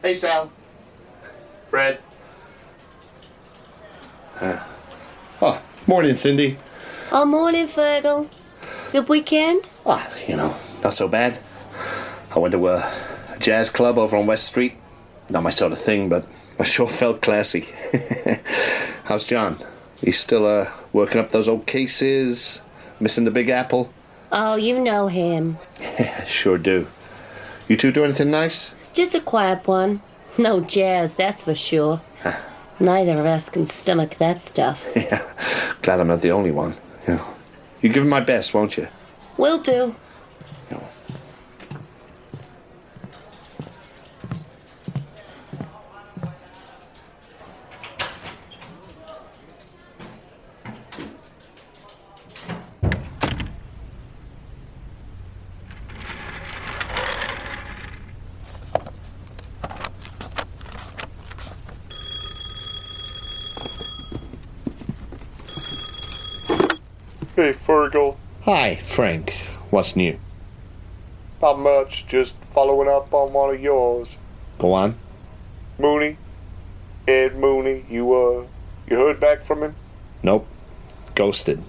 Hey, Sal. Fred. Morning, Cindy. Oh, morning, Fergal. Good weekend? Not so bad. I went to a jazz club over on West Street. Not my sort of thing, but I sure felt classy. How's John? He's still working up those old cases? Missing the Big Apple? Oh, you know him. Sure do. You two do anything nice? Just a quiet one. No jazz, that's for sure. Neither of us can stomach that stuff. Yeah, glad I'm not the only one. You give him my best, won't you? Will do. Hey, Fergal. Hi, Frank. What's new? Not much, just following up on one of yours. Go on. Mooney. Ed Mooney. You heard back from him? Nope. Ghosted.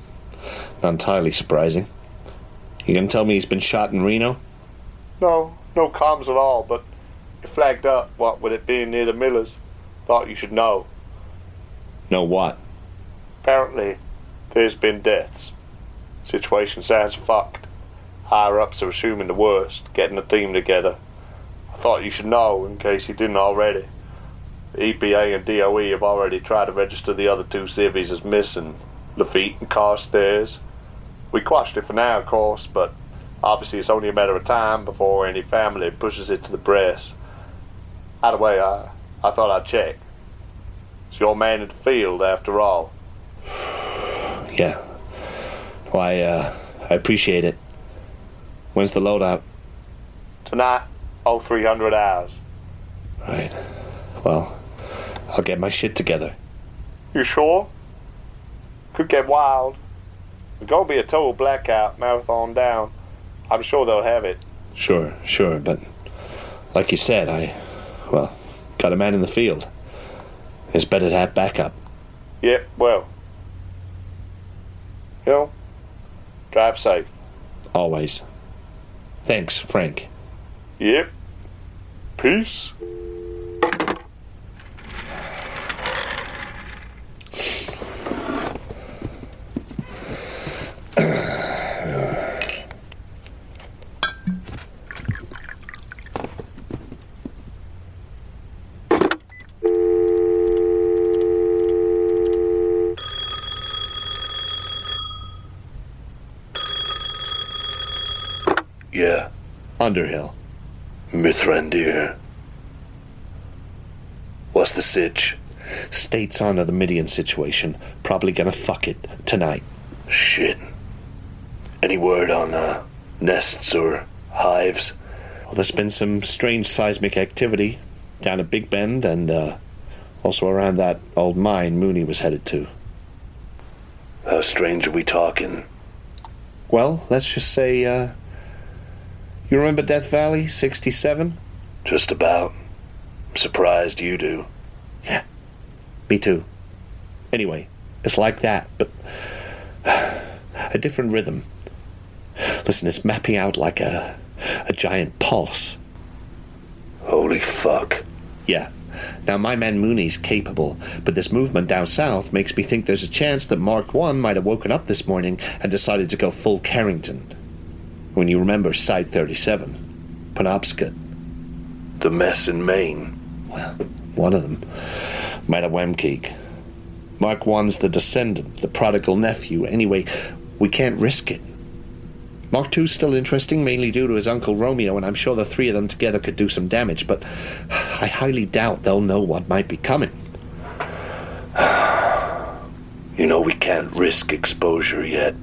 Not entirely surprising. You gonna tell me he's been shot in Reno? No comms at all, but it flagged up, what with it being near the Millers. Thought you should know. Know what? Apparently, there's been deaths. Situation sounds fucked. Higher ups are assuming the worst, getting a team together. I thought you should know, in case you didn't already. The EPA and DOE have already tried to register the other two civvies as missing, Lafitte and Carstairs. We quashed it for now, of course, but obviously it's only a matter of time before any family pushes it to the press. Either way, I thought I'd check. It's your man in the field, after all. Yeah. Well, I appreciate it. When's the loadout? Tonight, 0300 hours. Right. Well, I'll get my shit together. You sure? Could get wild. There's gonna be a total blackout, marathon down. I'm sure they'll have it. Sure, but like you said, got a man in the field. It's better to have backup. Yep, well. Drive safe. Always. Thanks, Frank. Yep. Peace. Yeah. Underhill. Mithrandir. What's the sitch? State's onto the Midian situation. Probably gonna fuck it tonight. Shit. Any word on nests or hives? Well, there's been some strange seismic activity down at Big Bend and also around that old mine Mooney was headed to. How strange are we talking? Well, let's just say, you remember Death Valley, 67? Just about. I'm surprised you do. Yeah, me too. Anyway, it's like that, but a different rhythm. Listen, it's mapping out like a giant pulse. Holy fuck. Yeah. Now, my man Mooney's capable, but this movement down south makes me think there's a chance that Mark I might have woken up this morning and decided to go full Carrington. When you remember Site 37, Penobscot. The mess in Maine. Well, one of them. Might have Wemkeek. Mark I's the descendant, the prodigal nephew. Anyway, we can't risk it. Mark II's still interesting, mainly due to his Uncle Romeo, and I'm sure the three of them together could do some damage, but I highly doubt they'll know what might be coming. You know we can't risk exposure yet.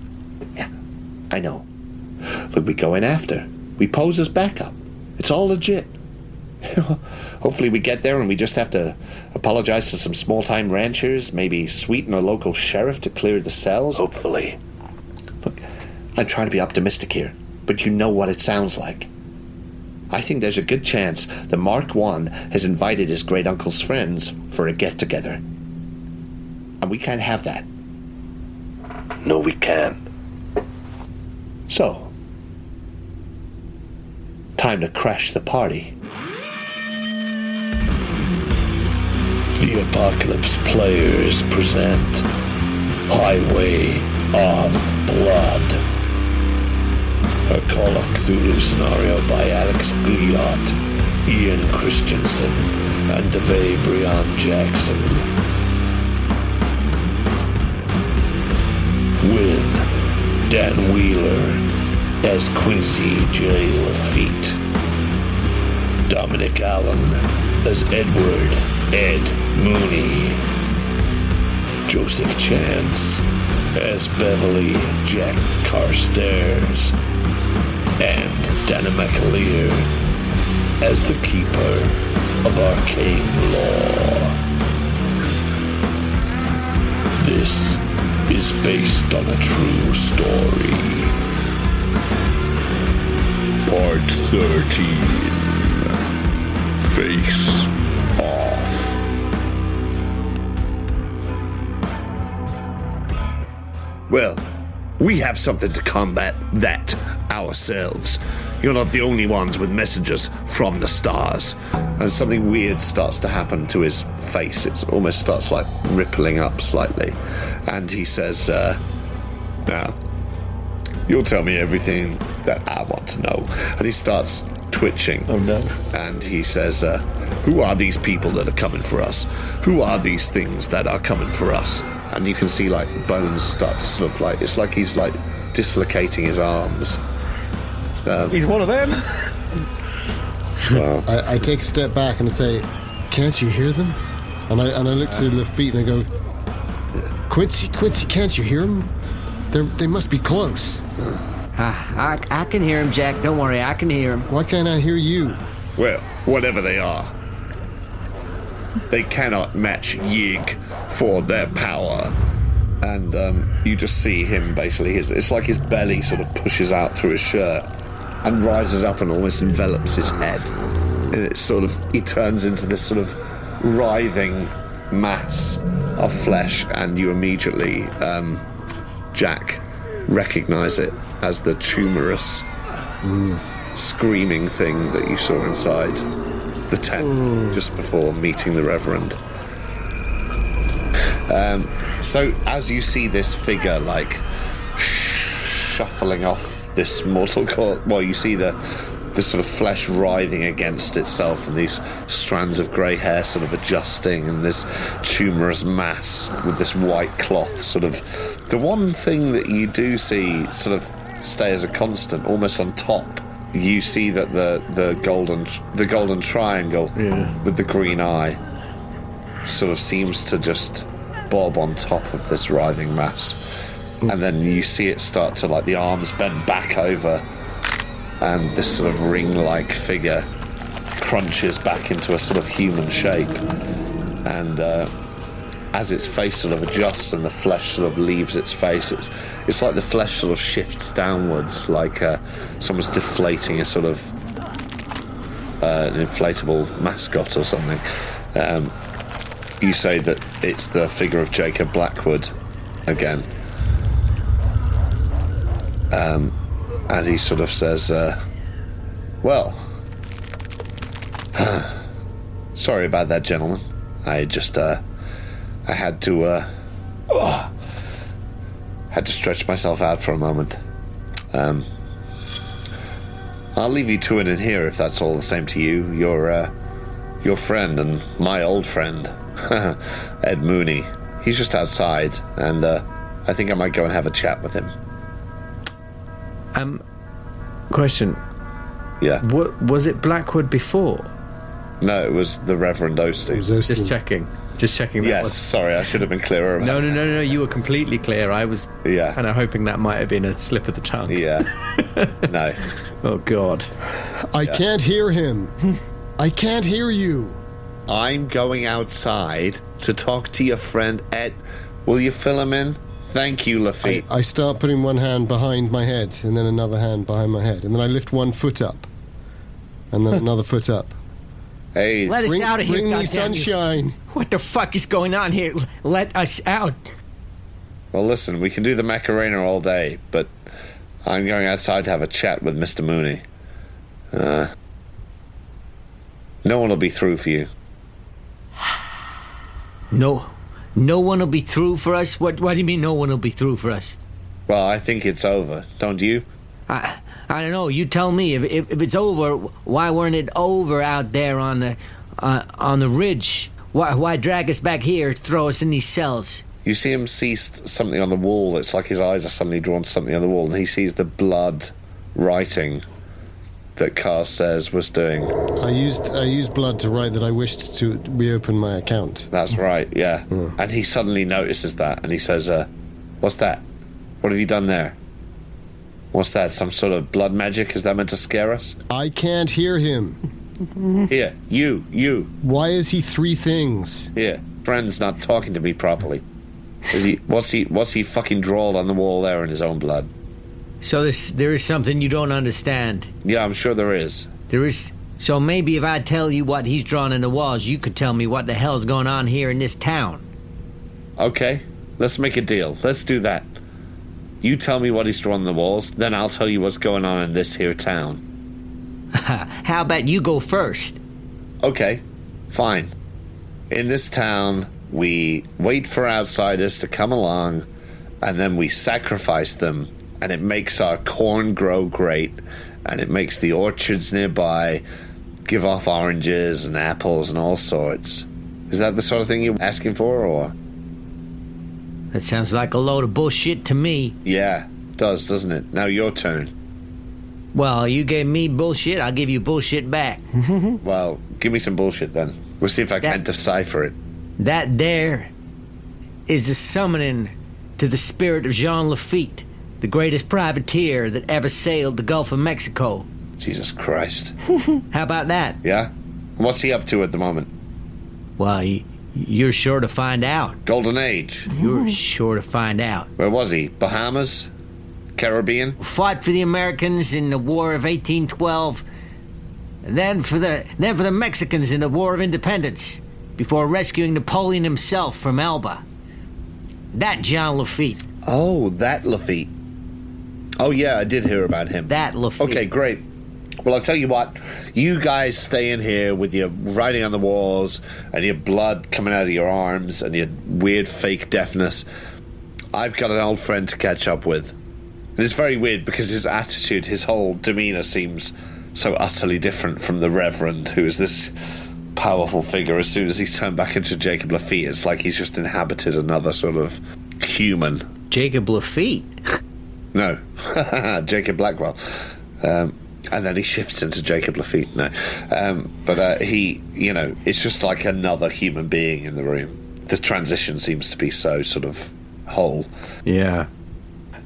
Yeah, I know. Look, we go in after. We pose as backup. It's all legit. Hopefully we get there and we just have to apologize to some small-time ranchers, maybe sweeten a local sheriff to clear the cells. Hopefully. Look, I'm trying to be optimistic here, but you know what it sounds like. I think there's a good chance that Mark I has invited his great-uncle's friends for a get-together. And we can't have that. No, we can't. So, time to crash the party. The Apocalypse players present Highway of Blood. A Call of Cthulhu scenario by Alex Guillotte, Ian Christiansen, and Davae Breon Jaxson. With Dan Wheeler as Quincy J. Lafitte, Dominic Allen as Edward Ed Mooney, Joseph Chance as Beverley Jack Carstairs, and Danann McAleer as the Keeper of Arcane Law. This is based on a true story. Part 13. Face Off. Well, we have something to combat that ourselves. You're not the only ones with messages from the stars. And something weird starts to happen to his face. It almost starts like rippling up slightly. And he says, now, you'll tell me everything that I want to know. And he starts twitching. Oh no. And he says, who are these people that are coming for us? Who are these things that are coming for us? And you can see like bones start to sort of like, it's like he's like dislocating his arms. He's one of them. Well, I take a step back and I say, can't you hear them? And I look to Lafitte and I go, Quincy, can't you hear them? They must be close. I can hear him, Jack. Don't worry, I can hear him. Why can't I hear you? well, whatever they are, they cannot match Yig for their power. And you just see him basically, it's like his belly sort of pushes out through his shirt and rises up and almost envelops his head. And it's sort of, he turns into this sort of writhing mass of flesh, and you immediately, Jack, recognize it as the tumorous, screaming thing that you saw inside the tent just before meeting the Reverend. So as you see this figure like shuffling off this mortal coil, well, you see the sort of flesh writhing against itself and these strands of grey hair sort of adjusting and this tumorous mass with this white cloth sort of. The one thing that you do see sort of stay as a constant almost on top, you see that the golden triangle with the green eye sort of seems to just bob on top of this writhing mass, and then you see it start to, like, the arms bend back over and this sort of ring-like figure crunches back into a sort of human shape, and as its face sort of adjusts and the flesh sort of leaves its face, it's like the flesh sort of shifts downwards, like someone's deflating a sort of an inflatable mascot or something. You say that it's the figure of Jacob Blackwood again. And he sort of says, well, sorry about that, gentlemen. I just, I had to stretch myself out for a moment. I'll leave you to it in here if that's all the same to you. Your friend and my old friend, Ed Mooney, he's just outside, and I think I might go and have a chat with him. Question. Yeah. What was it? Blackwood before? No, it was the Reverend Osteen. Just checking. That Yes, was... sorry, I should have been clearer about No, you were completely clear. I was Yeah. kind of hoping that might have been a slip of the tongue. Yeah. No. Oh, God. I can't hear him. I can't hear you. I'm going outside to talk to your friend Ed. Will you fill him in? Thank you, Lafitte. I start putting one hand behind my head and then another hand behind my head, and then I lift one foot up. and then another foot up. Hey, Let us out of here, Bring me goddamn you. sunshine. What the fuck is going on here? Let us out. well, listen, we can do the Macarena all day, but I'm going outside to have a chat with Mr. Mooney. No one will be through for you. No one will be through for us? What do you mean no one will be through for us? Well, I think it's over, don't you? I don't know. You tell me. If it's over, why weren't it over out there on the ridge? Why drag us back here, throw us in these cells? You see him see something on the wall. It's like his eyes are suddenly drawn to something on the wall, and he sees the blood writing that Carstairs was doing. I used blood to write that I wished to reopen my account. That's right, yeah. And he suddenly notices that, and he says, what's that? What have you done there? What's that, some sort of blood magic? Is that meant to scare us? I can't hear him. Here, you. Why is he three things? Here, friend's not talking to me properly. What's he fucking drawled on the wall there in his own blood? So there is something you don't understand. Yeah, I'm sure there is. There is. So maybe if I tell you what he's drawn in the walls, you could tell me what the hell's going on here in this town. Okay, let's make a deal. Let's do that. You tell me what he's drawn on the walls, then I'll tell you what's going on in this here town. How about you go first? Okay, fine. In this town, we wait for outsiders to come along, and then we sacrifice them, and it makes our corn grow great, and it makes the orchards nearby give off oranges and apples and all sorts. Is that the sort of thing you're asking for, or...? That sounds like a load of bullshit to me. Yeah, it does, doesn't it? Now your turn. Well, you gave me bullshit, I'll give you bullshit back. Well, give me some bullshit then. We'll see if I can't decipher it. That there is a summoning to the spirit of Jean Lafitte, the greatest privateer that ever sailed the Gulf of Mexico. Jesus Christ. How about that? Yeah? What's he up to at the moment? Well, you're sure to find out. Golden Age. You're sure to find out. Where was he? Bahamas? Caribbean? Fought for the Americans in the War of 1812, and then for the Mexicans in the War of Independence, before rescuing Napoleon himself from Elba. That Jean Lafitte. Oh, that Lafitte. Oh, yeah, I did hear about him. That Lafitte. Okay, great. Well, I'll tell you what. You guys stay in here with your writing on the walls and your blood coming out of your arms and your weird fake deafness. I've got an old friend to catch up with. And it's very weird because his attitude, his whole demeanour seems so utterly different from the Reverend, who is this powerful figure. As soon as he's turned back into Jacob Lafitte, it's like he's just inhabited another sort of human. Jacob Lafitte? No, Jacob Blackwell. And then he shifts into Jacob Lafitte. No. But he, it's just like another human being in the room. The transition seems to be so sort of whole. Yeah.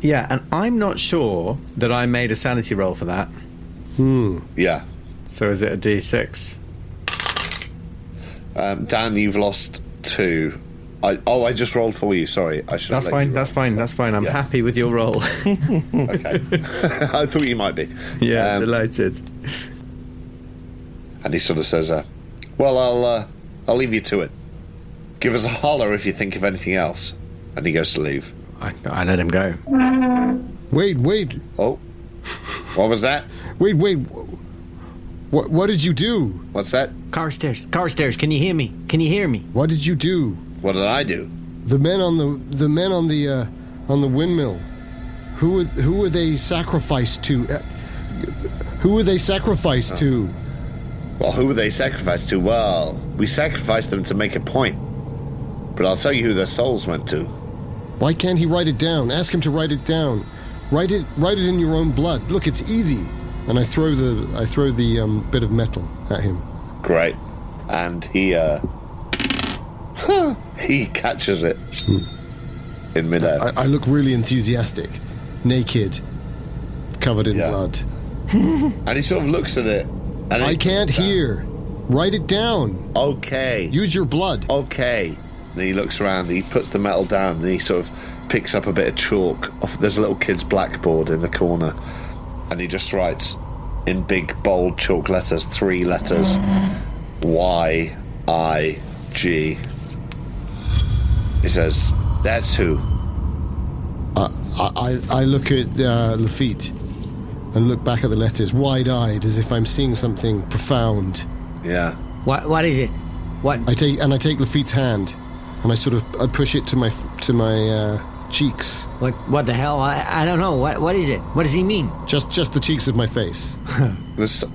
Yeah, and I'm not sure that I made a sanity roll for that. Yeah. So is it a D6? Dan, you've lost 2. I just rolled for you. Sorry, I should. That's fine. I'm happy with your roll. Okay. I thought you might be. Yeah, delighted. And he sort of says, "Well, I'll leave you to it. Give us a holler if you think of anything else." And he goes to leave. I let him go. Wait. Oh, what was that? Wait. What did you do? What's that? Carstairs, can you hear me? What did you do? What did I do? The men on the windmill. Who were they sacrificed to? Who were they sacrificed to? Well, who were they sacrificed to? Well, we sacrificed them to make a point. But I'll tell you who their souls went to. Why can't he write it down? Ask him to write it down. Write it in your own blood. Look, it's easy. And I throw the bit of metal at him. Great. And he catches it in midair. I look really enthusiastic, naked, covered in blood. And he sort of looks at it. And I can't hear. Write it down. Okay. Use your blood. Okay. And he looks around, he puts the metal down, and he sort of picks up a bit of chalk. There's a little kid's blackboard in the corner. And he just writes, in big, bold chalk letters, 3 letters. Y-I-G. He says, "That's who." I look at Lafitte and look back at the letters, wide-eyed, as if I'm seeing something profound. Yeah. What is it? What? I take Lafitte's hand, and I push it to my cheeks. What the hell? I don't know. What is it? What does he mean? Just the cheeks of my face.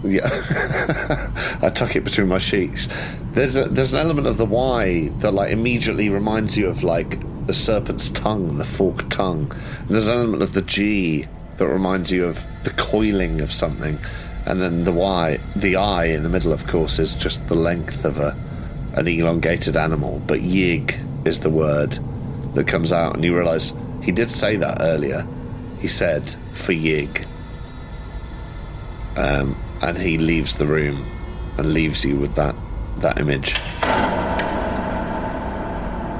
Yeah. I tuck it between my cheeks. There's an element of the Y that like immediately reminds you of like the serpent's tongue, the forked tongue. And there's an element of the G that reminds you of the coiling of something. And then the I in the middle, of course, is just the length of an elongated animal. But yig is the word that comes out, and you realise he did say that earlier. He said, "for yig." And he leaves the room and leaves you with that image.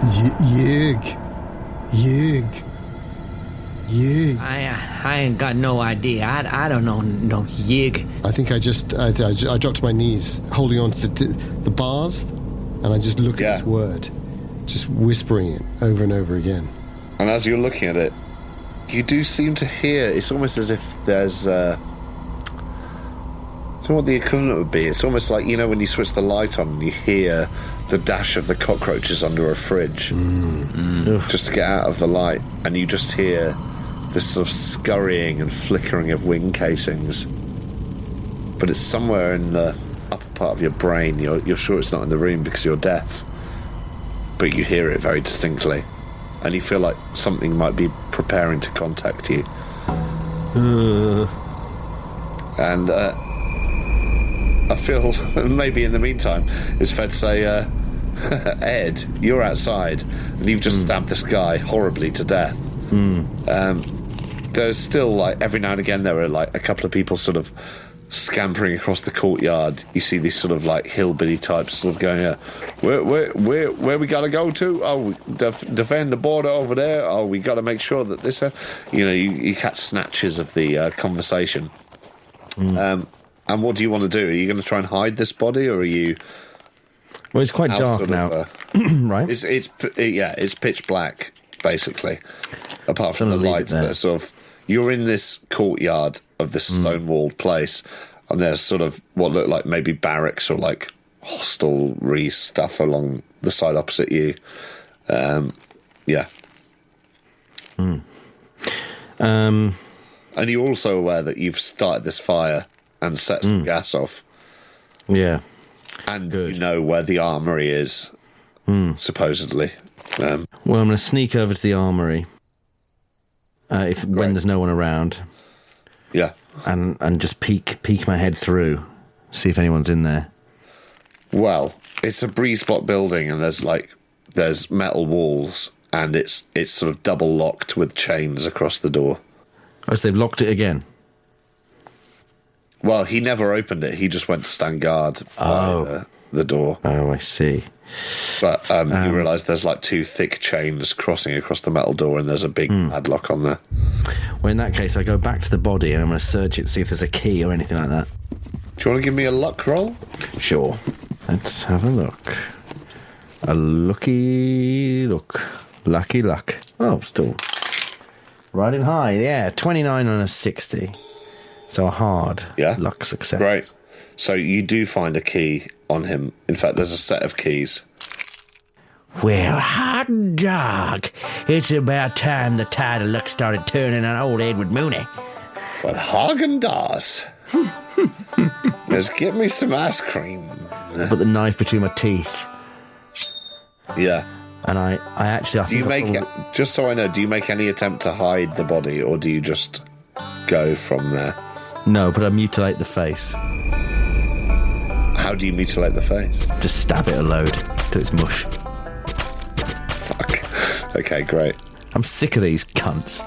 Yig. I ain't got no idea. I don't know no yig. I think I dropped to my knees, holding on to the bars, and I just look at this word, just whispering it over and over again. And as you're looking at it, you do seem to hear, it's almost as if there's I don't know what the equivalent would be. It's almost like, you know, when you switch the light on and you hear the dash of the cockroaches under a fridge just to get out of the light, and you just hear this sort of scurrying and flickering of wing casings. But it's somewhere in the upper part of your brain. You're sure it's not in the room because you're deaf, but you hear it very distinctly, and you feel like something might be preparing to contact you. And I feel maybe in the meantime it's fair to say, Ed, you're outside and you've just stabbed this guy horribly to death. There's still, like, every now and again there are like a couple of people sort of scampering across the courtyard. You see these sort of like hillbilly types sort of going, where we gotta go to? Oh, defend the border over there. Oh, we gotta make sure that this, you know, you catch snatches of the conversation. And what do you want to do? Are you going to try and hide this body, or are you? Well, it's quite dark now, right? It's pitch black, basically. Apart from the lights that are sort of, you're in this courtyard of this stone-walled place, and there's sort of what look like maybe barracks or like hostelry stuff along the side opposite you. Yeah. And you're also aware that you've started this fire and set some gas off. Yeah. And you know where the armoury is, supposedly. Well, I'm going to sneak over to the armoury when there's no one around. Yeah. And just peek my head through, see if anyone's in there. Well, it's a breeze spot building, and there's metal walls, and it's sort of double locked with chains across the door. Oh, so they've locked it again? Well, he never opened it. He just went to stand guard by the door. Oh, I see. But you realise there's like 2 thick chains crossing across the metal door, and there's a big padlock on there. Well, in that case, I go back to the body and I'm going to search it, see if there's a key or anything like that. Do you want to give me a luck roll? Sure. Let's have a look. A lucky look. Lucky luck. Oh, still riding high. Yeah, 29 on a 60. So a hard luck success. Great. So you do find a key on him. In fact, there's a set of keys. Well, hot dog. It's about time the tide of luck started turning on old Edward Mooney. Well, Haagen-Dazs. Let's get me some ice cream. Put the knife between my teeth. Yeah. And I think do you just so I know, do you make any attempt to hide the body, or do you just go from there? No, but I mutilate the face. How do you mutilate the face? Just stab it a load till it's mush. Fuck. Okay, great. I'm sick of these cunts.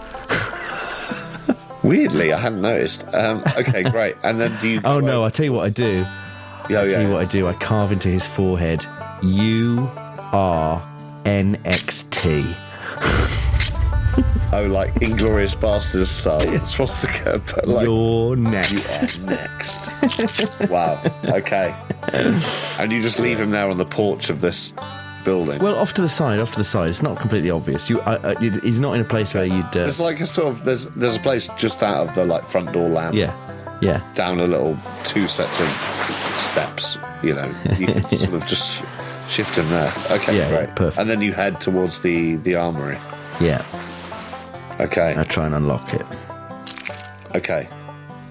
Weirdly, I hadn't noticed. Okay, great. And then do you... Oh, no, I'll tell you what I do. I'll tell you what I do. I carve into his forehead, URNXT. Oh, like Inglourious Basterds style. Swastika, but like... You're next. You are next. Wow, okay. And you just leave him there on the porch of this building? Well, off to the side. It's not completely obvious. He's not in a place where you'd... There's like a sort of... There's a place just out of the like front door lamp. Yeah. Down a little 2 sets of steps, you know. You sort of just shift him there. Okay, great. Perfect. And then you head towards the armoury. Yeah. Okay. I'll try and unlock it. Okay.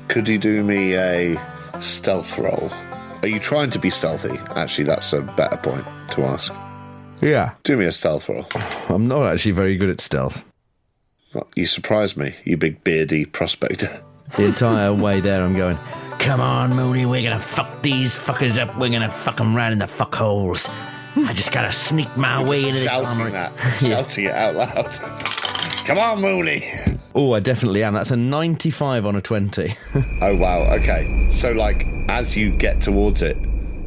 Could you do me a stealth roll? Are you trying to be stealthy? Actually, that's a better point to ask. Yeah. Do me a stealth roll. I'm not actually very good at stealth. Well, you surprised me, you big beardy prospector. The entire way there I'm going, come on, Mooney, we're going to fuck these fuckers up. We're going to fuck them right in the fuck holes. I just got to sneak my way into this armory. Shouting it out loud. Come on, Mooney. Oh, I definitely am. That's a 95 on a 20. Oh, wow. Okay. So, like, as you get towards it,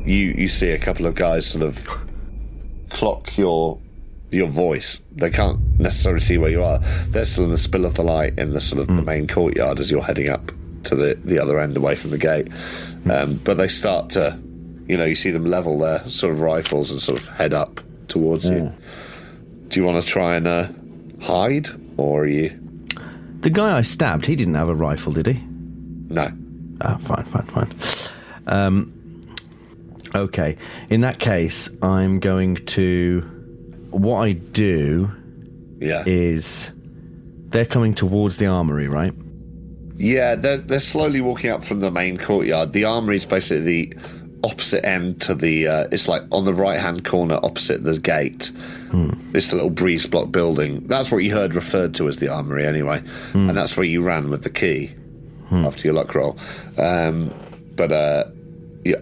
you see a couple of guys sort of clock your voice. They can't necessarily see where you are. They're still in the spill of the light in the sort of the main courtyard as you're heading up to the other end away from the gate. But they start to, you see them level their sort of rifles and sort of head up towards you. Do you want to try and hide, or are you... The guy I stabbed, he didn't have a rifle, did he? No. Oh, fine. Okay. In that case, I'm going to... What I do is... They're coming towards the armoury, right? Yeah, they're slowly walking up from the main courtyard. The armoury is basically the opposite end to the... it's like on the right-hand corner opposite the gate. It's the little breeze block building. That's what you heard referred to as the armoury anyway. And that's where you ran with the key after your luck roll. But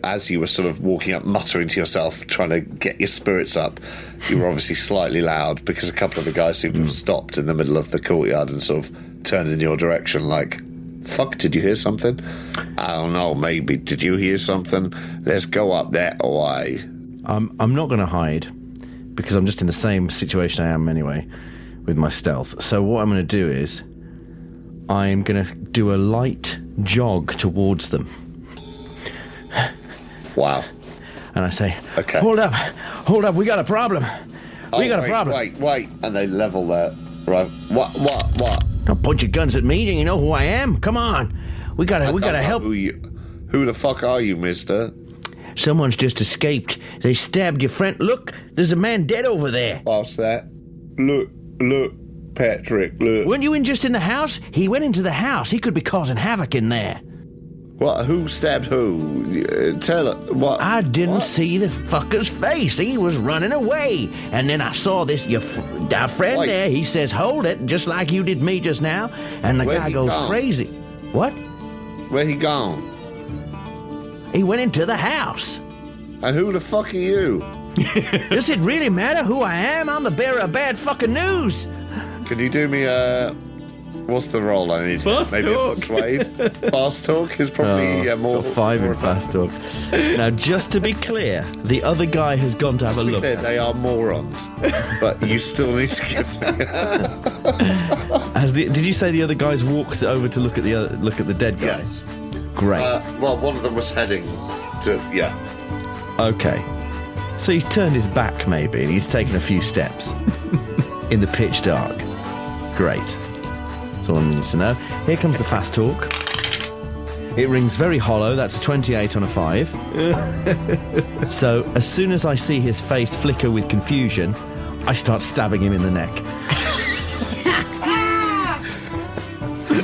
as you were sort of walking up, muttering to yourself, trying to get your spirits up, you were obviously slightly loud because a couple of the guys seemed to have stopped in the middle of the courtyard and sort of turned in your direction like, fuck, did you hear something? I don't know, maybe. Did you hear something? Let's go up that way. I'm not going to hide because I'm just in the same situation I am anyway with my stealth. So what I'm going to do is I'm going to do a light jog towards them. Wow. And I say, okay. Hold up, we got a problem. We got a problem. Wait. And they level their... Right. What? Don't point your guns at me. Do you know who I am? Come on. We gotta help. Who the fuck are you, mister? Someone's just escaped. They stabbed your friend. Look, there's a man dead over there. What's that? Look, Patrick, look. Weren't you just in the house? He went into the house. He could be causing havoc in there. What? Who stabbed who? Tell her. What? I didn't see the fucker's face. He was running away. And then I saw our friend there. He says, hold it, just like you did me just now. And the guy goes crazy. What? Where he gone? He went into the house. And who the fuck are you? Does it really matter who I am? I'm the bearer of bad fucking news. Can you do me what's the roll I need? Fast Maybe talk. Persuade. Fast talk is probably more... Got 5 in fast talk. Now, just to be clear, the other guy has gone to have a look. They are morons. But you still need to give me... Did you say the other guys walked over to look at the dead guy? Yes. Great. Well, one of them was heading to... Yeah. Okay. So he's turned his back, maybe, and he's taken a few steps in the pitch dark. Great. That's all I need to know. Here comes the fast talk. It rings very hollow. That's a 28 on a 5. So as soon as I see his face flicker with confusion, I start stabbing him in the neck.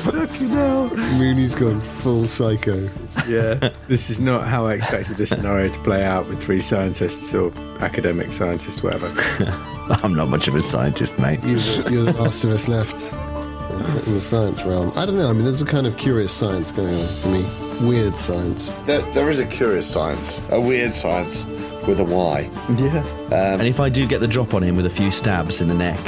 Fucking hell. Mooney's gone full psycho. Yeah, this is not how I expected this scenario to play out with 3 scientists or academic scientists, whatever. I'm not much of a scientist, mate. You're the last of us left in the science realm. I don't know. I mean, there's a kind of curious science going on for me. Weird science. There is a curious science. A weird science with a Y. Yeah. And if I do get the drop on him with a few stabs in the neck,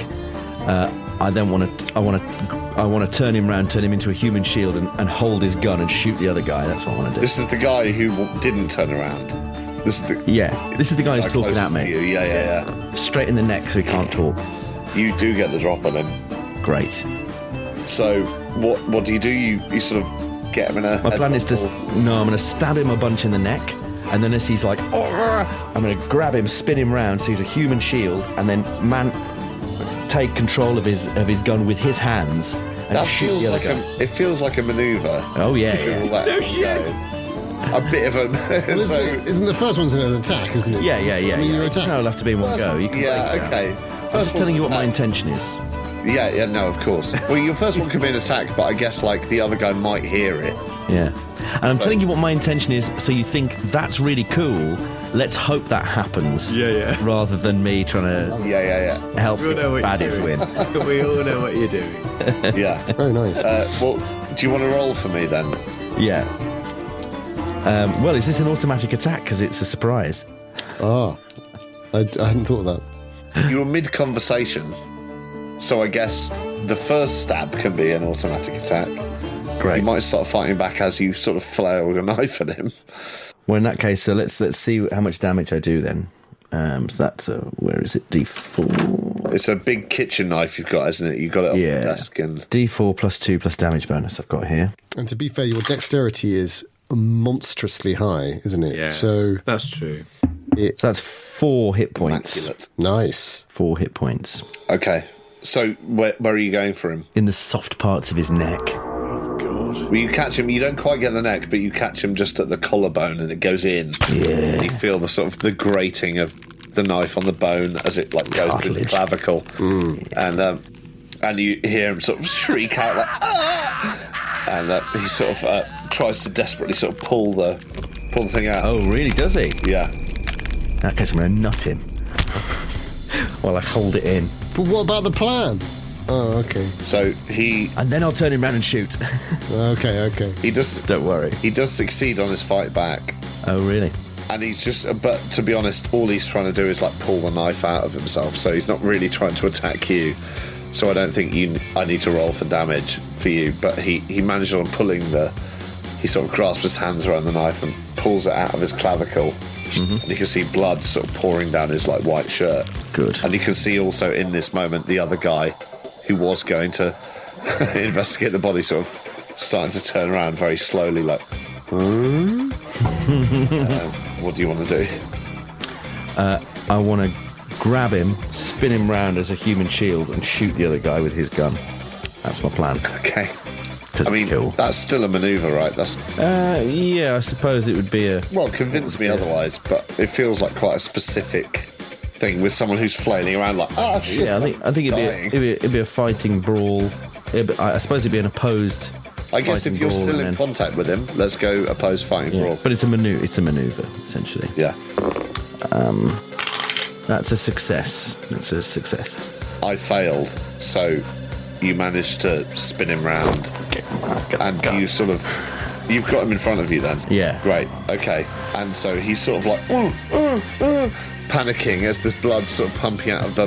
I then want to turn him around, turn him into a human shield and hold his gun and shoot the other guy. That's what I want to do. This is the guy who didn't turn around. This is the guy who's talking at me. Yeah. Straight in the neck so he can't talk. You do get the drop on him. Great. So what do? You sort of get him in a... My plan is I'm going to stab him a bunch in the neck, and then as he's like, oh, I'm going to grab him, spin him round so he's a human shield, and then take control of his gun with his hands and That shoot feels the other like guy. it feels like a manoeuvre. Oh, yeah. No shit. A bit of a... Well, isn't the first one's an attack, isn't it? Yeah. I mean, you're It's attack. no, it'll have to be in one go. You can break it okay. down. I'm just telling you what my intention is. Yeah, no, of course. Well, your first one could be an attack, but I guess, like, the other guy might hear it. Yeah. And I'm telling you what my intention is, so you think that's really cool. Let's hope that happens. Yeah. Rather than me trying to Yeah. help We all know what baddies you're win. doing. We all know what you're doing. Yeah. Very nice. Well, do you want to roll for me, then? Yeah. Well, is this an automatic attack? Because it's a surprise. I hadn't thought of that. You were mid-conversation, so I guess the first stab can be an automatic attack. Great. You might start fighting back as you sort of flail your knife at him. Well, in that case, so let's see how much damage I do then. So that's where is it? D4. It's a big kitchen knife you've got, isn't it? You got it off the desk. And D4 plus 2 plus damage bonus I've got here. And to be fair, your dexterity is monstrously high, isn't it? Yeah, So that's true. So that's 4 hit points. Immaculate. Nice. 4 hit points. Okay, so where are you going for him? In the soft parts of his neck. Well, you catch him, you don't quite get the neck, but you catch him just at the collarbone and it goes in. Yeah. You feel the sort of the grating of the knife on the bone as it like goes through the Cartilage. clavicle. And you hear him sort of shriek out like, ah! And he sort of tries to desperately sort of pull the thing out. Oh, really? Does he? Yeah. In that case, I'm going to nut him while I hold it in. But what about the plan? Oh, okay. So he And then I'll turn him around and shoot. Okay. does Don't worry. he does succeed on his fight back. Oh, really? And he's just, but to be honest, all he's trying to do is like pull the knife out of himself. So he's not really trying to attack you. So I don't think I need to roll for damage for you. But he managed on pulling he sort of grasps his hands around the knife and pulls it out of his clavicle. Mm-hmm. And you can see blood sort of pouring down his like white shirt. Good. And you can see also in this moment the other guy who was going to investigate the body sort of starting to turn around very slowly like, what do you want to do? I want to grab him, spin him round as a human shield, and shoot the other guy with his gun. That's my plan. Okay. 'Cause I mean, cool. that's still a manoeuvre, right? That's Yeah, I suppose it would be a... well, convince me otherwise, but it feels like quite a specific thing with someone who's flailing around like, shit. Yeah, I think it'd be a fighting brawl. I suppose it'd be an opposed. I guess if you're brawl still and in then- contact with him, let's go opposed fighting brawl. But it's a maneuver, essentially. Yeah. That's a success. It's a success. I failed, so you managed to spin him round, and you've got him in front of you then. Yeah. Great. Okay. And so he's sort of like panicking as the blood's sort of pumping out of the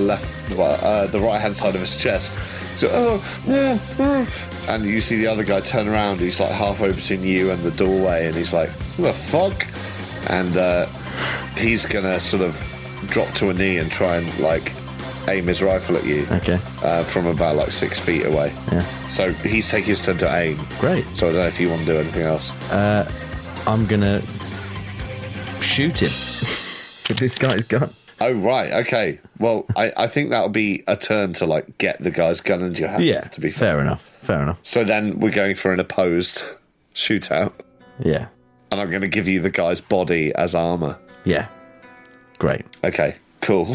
the right hand side of his chest. So and you see the other guy turn around. He's like halfway between you and the doorway, and he's like, "What the fuck?" And he's gonna sort of drop to a knee and try and like aim his rifle at you. Okay. From about like 6 feet away. Yeah. So he's taking his turn to aim. Great. So I don't know if you want to do anything else. I'm gonna shoot him with this guy's gun. Oh, right. Okay. Well, I think that'll be a turn to like get the guy's gun into your hands. Yeah. To be fair enough. So then we're going for an opposed shootout, Yeah. and I'm going to give you the guy's body as armor. Yeah. Great. Okay. Cool.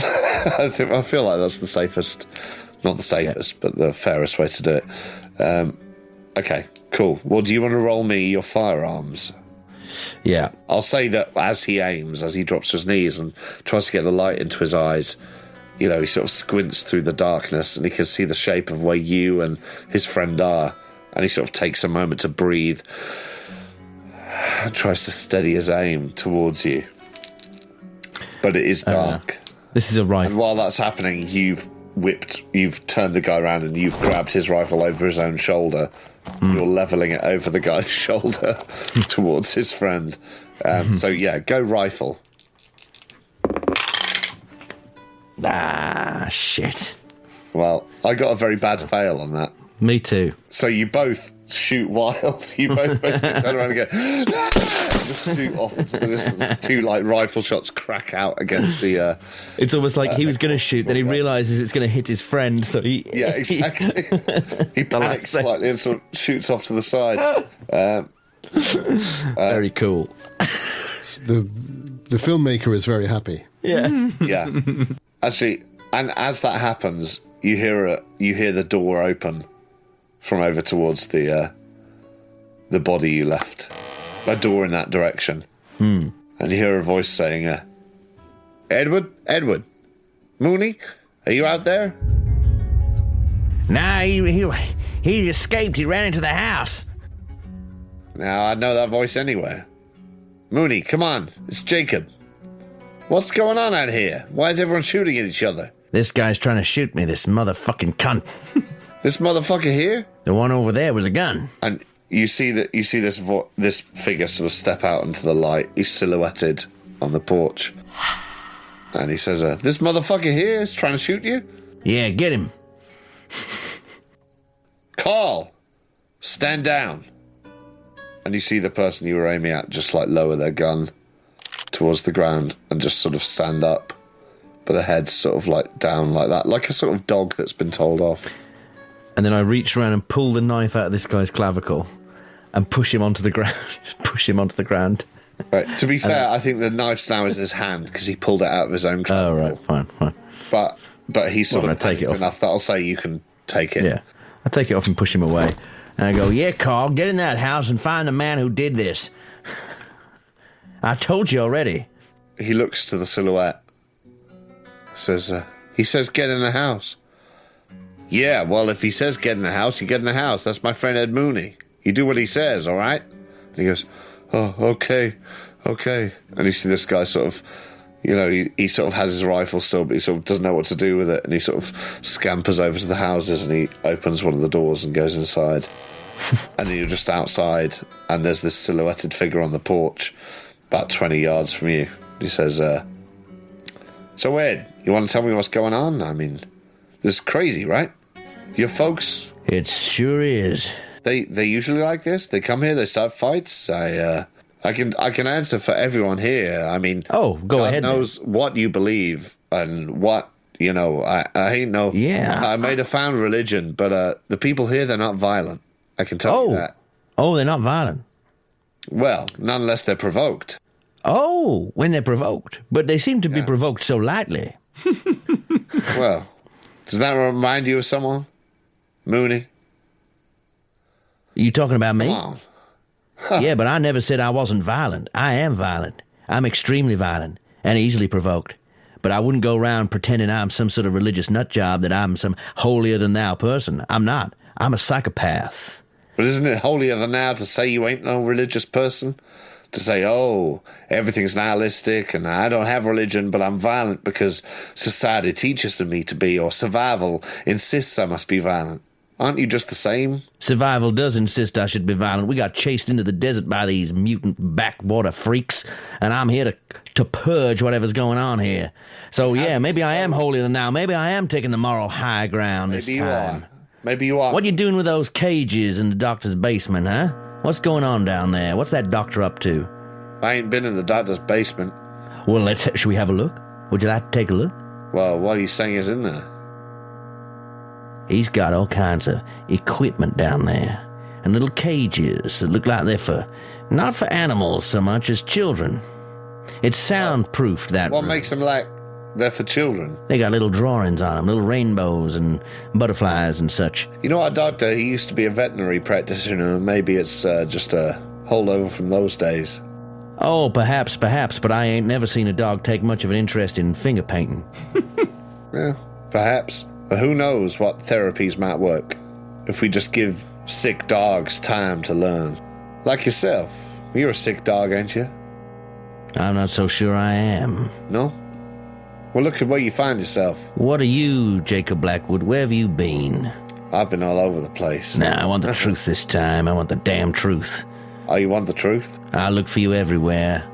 I feel like that's the safest, not the safest, but the fairest way to do it. Okay. Cool. Well, do you want to roll me your firearms? Yeah. I'll say that as he aims, as he drops to his knees and tries to get the light into his eyes, you know, he sort of squints through the darkness and he can see the shape of where you and his friend are, and he sort of takes a moment to breathe and tries to steady his aim towards you. But it is dark. This is a And rifle. while that's happening, you've turned the guy around and you've grabbed his rifle over his own shoulder. You're levelling it over the guy's shoulder towards his friend. So yeah, go rifle. Ah, shit. Well, I got a very bad fail on that. Me too. So you both shoot wild. You both basically turn around and go, "Ah!" and just shoot off into the distance. Two like rifle shots crack out against the. It's almost like he was going to shoot, then he realises it's going to hit his friend, so he. Yeah, exactly. He panics slightly and sort of shoots off to the side. Very cool. The filmmaker is very happy. Yeah. Yeah. Actually, and as that happens, you hear the door open from over towards the body you left. A door in that direction. And you hear a voice saying, Edward, Mooney, are you out there? Nah, he escaped. He ran into the house. Now, I know that voice anywhere. Mooney, come on, it's Jacob. What's going on out here? Why is everyone shooting at each other? This guy's trying to shoot me, this motherfucking cunt. This motherfucker here? The one over there with a gun. And you see this figure sort of step out into the light. He's silhouetted on the porch. And he says, this motherfucker here is trying to shoot you? Yeah, get him. Carl, stand down. And you see the person you were aiming at just like lower their gun towards the ground and just sort of stand up. But the head's sort of like down like that, like a sort of dog that's been told off. And then I reach around and pull the knife out of this guy's clavicle and push him onto the ground. Right. To be fair, I think the knife's now in his hand because he pulled it out of his own clavicle. Oh, right, fine. But he's sort of take it off enough that I'll say you can take it. Yeah. I take it off and push him away. And I go, yeah, Carl, get in that house and find the man who did this. I told you already. He looks to the silhouette. He says, get in the house. Yeah, well, if he says get in the house, you get in the house. That's my friend Ed Mooney. You do what he says, all right? And he goes, oh, okay. And you see this guy sort of, he sort of has his rifle still, but he sort of doesn't know what to do with it. And he sort of scampers over to the houses and he opens one of the doors and goes inside. And then you're just outside and there's this silhouetted figure on the porch about 20 yards from you. He says, so Ed, you want to tell me what's going on? I mean, this is crazy, right? Your folks... It sure is. They usually like this? They come here, they start fights? I can answer for everyone here. I mean... Oh, go ahead. God knows what you believe and what, I ain't no... Yeah. I may have found religion, but the people here, they're not violent. I can tell you that. Oh, they're not violent. Well, not unless they're provoked. Oh, when they're provoked. But they seem to be provoked so lightly. Well, does that remind you of someone? Mooney? You talking about me? Come on. Yeah, but I never said I wasn't violent. I am violent. I'm extremely violent and easily provoked. But I wouldn't go around pretending I'm some sort of religious nutjob, that I'm some holier-than-thou person. I'm not. I'm a psychopath. But isn't it holier than thou to say you ain't no religious person? To say, oh, everything's nihilistic and I don't have religion, but I'm violent because society teaches me to be, or survival insists I must be violent. Aren't you just the same? Survival does insist I should be violent. We got chased into the desert by these mutant backwater freaks, and I'm here to purge whatever's going on here. So, yeah, maybe I am holier than thou. Maybe I am taking the moral high ground this time. Maybe you are. What are you doing with those cages in the doctor's basement, huh? What's going on down there? What's that doctor up to? I ain't been in the doctor's basement. Well, should we have a look? Would you like to take a look? Well, what are you saying is in there? He's got all kinds of equipment down there. And little cages that look like they're not for animals so much as children. It's soundproofed, that What room. makes them like they're for children? They got little drawings on them, little rainbows and butterflies and such. You know, our doctor, he used to be a veterinary practitioner. Maybe it's just a holdover from those days. Oh, perhaps, but I ain't never seen a dog take much of an interest in finger painting. Yeah, perhaps. But who knows what therapies might work if we just give sick dogs time to learn. Like yourself. You're a sick dog, ain't you? I'm not so sure I am. No? Well, look at where you find yourself. What are you, Jacob Blackwood? Where have you been? I've been all over the place. Nah, I want the truth this time. I want the damn truth. Oh, you want the truth? I'll look for you everywhere.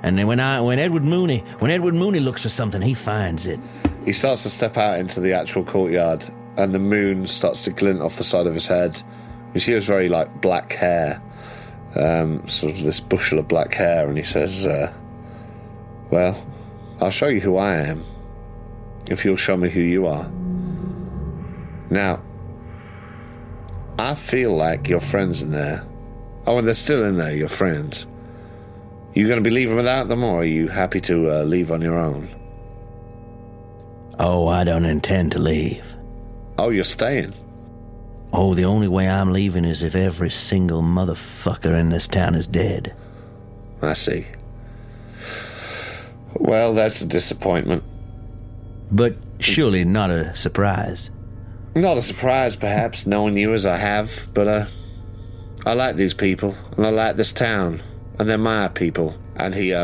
And then when Edward Mooney looks for something, he finds it. He starts to step out into the actual courtyard, and the moon starts to glint off the side of his head. You see his very, black hair, sort of this bushel of black hair, and he says, well, I'll show you who I am, if you'll show me who you are. Now, I feel like your friends in there. Oh, and they're still in there, your friends. You going to be leaving without them, or are you happy to leave on your own? Oh, I don't intend to leave. Oh, you're staying? Oh, the only way I'm leaving is if every single motherfucker in this town is dead. I see. Well, that's a disappointment. But surely not a surprise. Not a surprise, perhaps, knowing you as I have, but I like these people, and I like this town, and they're my people. And he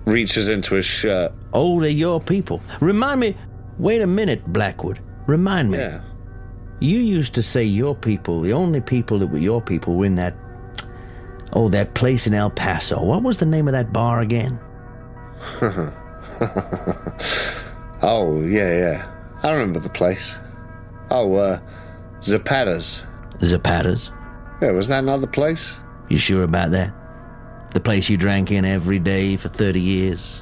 reaches into his shirt. Oh, they're your people. Remind me... Wait a minute, Blackwood. Remind me. Yeah. You used to say your people, the only people that were your people were in that... Oh, that place in El Paso. What was the name of that bar again? Oh, yeah. I remember the place. Oh, Zapata's. Zapata's? Yeah, was that another place? You sure about that? The place you drank in every day for 30 years?